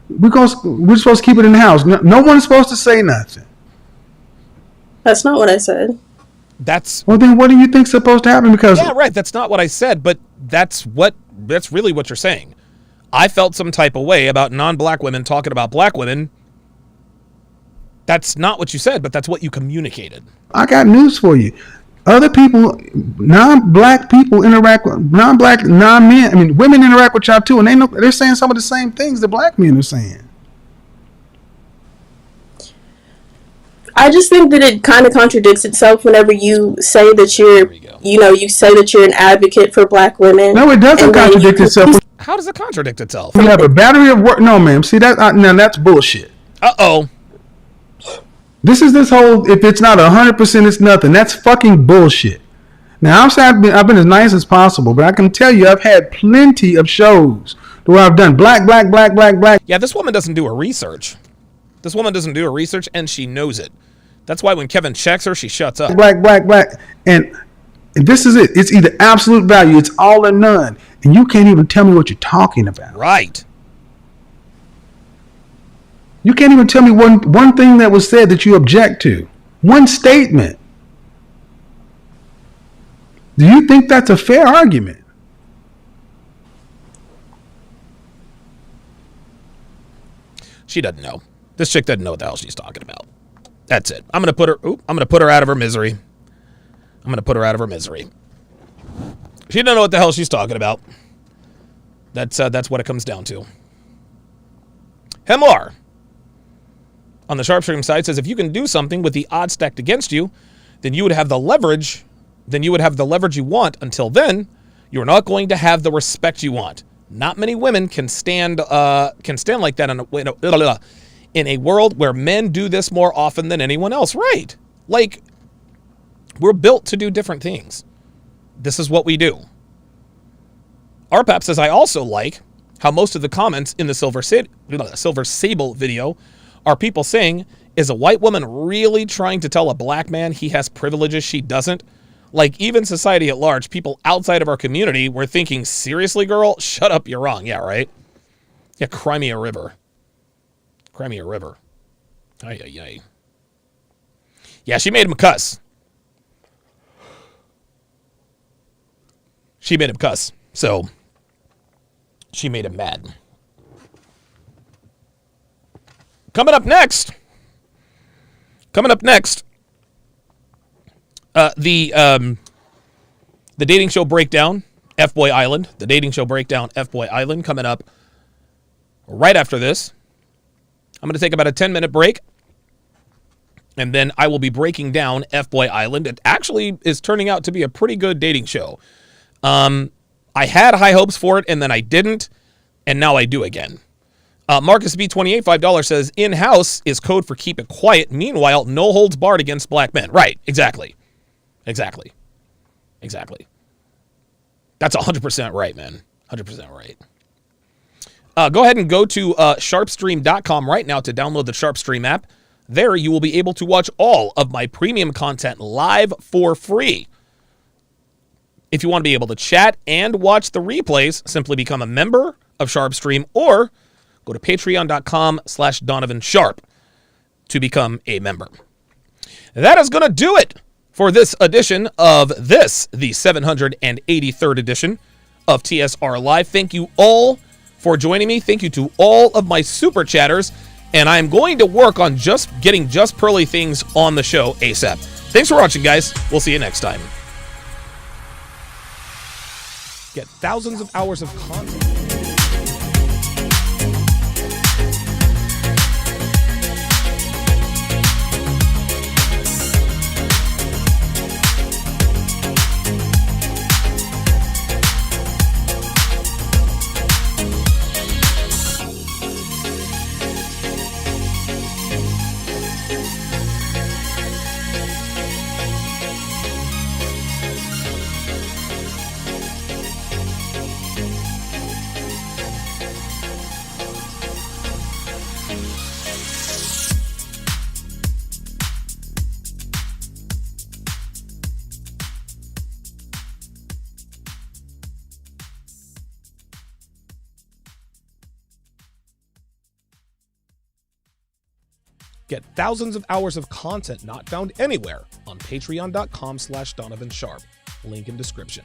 we're supposed to keep it in the house. No one's supposed to say nothing. That's not what I said. Well, then what do you think's supposed to happen? Because that's not what I said, but that's really what you're saying. I felt some type of way about non-black women talking about black women. That's not what you said, but that's what you communicated. I got news for you. Other people, non-black people interact with non-black, non-men. I mean, women interact with y'all too, and they're saying some of the same things that black men are saying. I just think that it kind of contradicts itself whenever you say that you say that you're an advocate for black women. No, it doesn't contradict itself. How does it contradict itself? We have a battery of work. No, ma'am. See that? Now that's bullshit. Uh-oh. This whole, if it's not 100%, it's nothing. That's fucking bullshit. Now, I've been as nice as possible, but I can tell you I've had plenty of shows where I've done black. Yeah, this woman doesn't do her research. This woman doesn't do her research, and she knows it. That's why when Kevin checks her, she shuts up. Black. And this is it. It's either absolute value, it's all or none. And you can't even tell me what you're talking about. Right. You can't even tell me one thing that was said that you object to. One statement. Do you think that's a fair argument? She doesn't know. This chick doesn't know what the hell she's talking about. That's it. I'm gonna put her out of her misery. She doesn't know what the hell she's talking about. That's what it comes down to. Hemlar on the Sharpstream side says if you can do something with the odds stacked against you, then you would have the leverage. You want. Until then, you're not going to have the respect you want. Not many women can stand like that in a world where men do this more often than anyone else. Right? Like, we're built to do different things. This is what we do. Arpap says, I also like how most of the comments in the Silver Sable video are people saying, is a white woman really trying to tell a black man he has privileges she doesn't? Like, even society at large, people outside of our community were thinking, seriously, girl? Shut up, you're wrong. Yeah, right? Yeah, cry me a river. Ay, ay, ay. Yeah, she made him cuss. So, she made him mad. Coming up next, the dating show breakdown, F-Boy Island. The dating show breakdown, F-Boy Island, coming up right after this. I'm going to take about a 10-minute break, and then I will be breaking down F-Boy Island. It actually is turning out to be a pretty good dating show. I had high hopes for it, and then I didn't, and now I do again. Marcus B28, $5 says, in-house is code for keep it quiet. Meanwhile, no holds barred against black men. Right, exactly. That's 100% right, man. 100% right. Go ahead and go to sharpstream.com right now to download the Sharpstream app. There you will be able to watch all of my premium content live for free. If you want to be able to chat and watch the replays, simply become a member of Sharpstream or go to patreon.com/DonovanSharp to become a member. That is going to do it for this edition of the 783rd edition of TSR Live. Thank you all for joining me. Thank you to all of my super chatters. And I'm going to work on getting just pearly things on the show ASAP. Thanks for watching, guys. We'll see you next time. Get thousands of hours of content. Get thousands of hours of content not found anywhere on patreon.com/DonovanSharp. Link in description.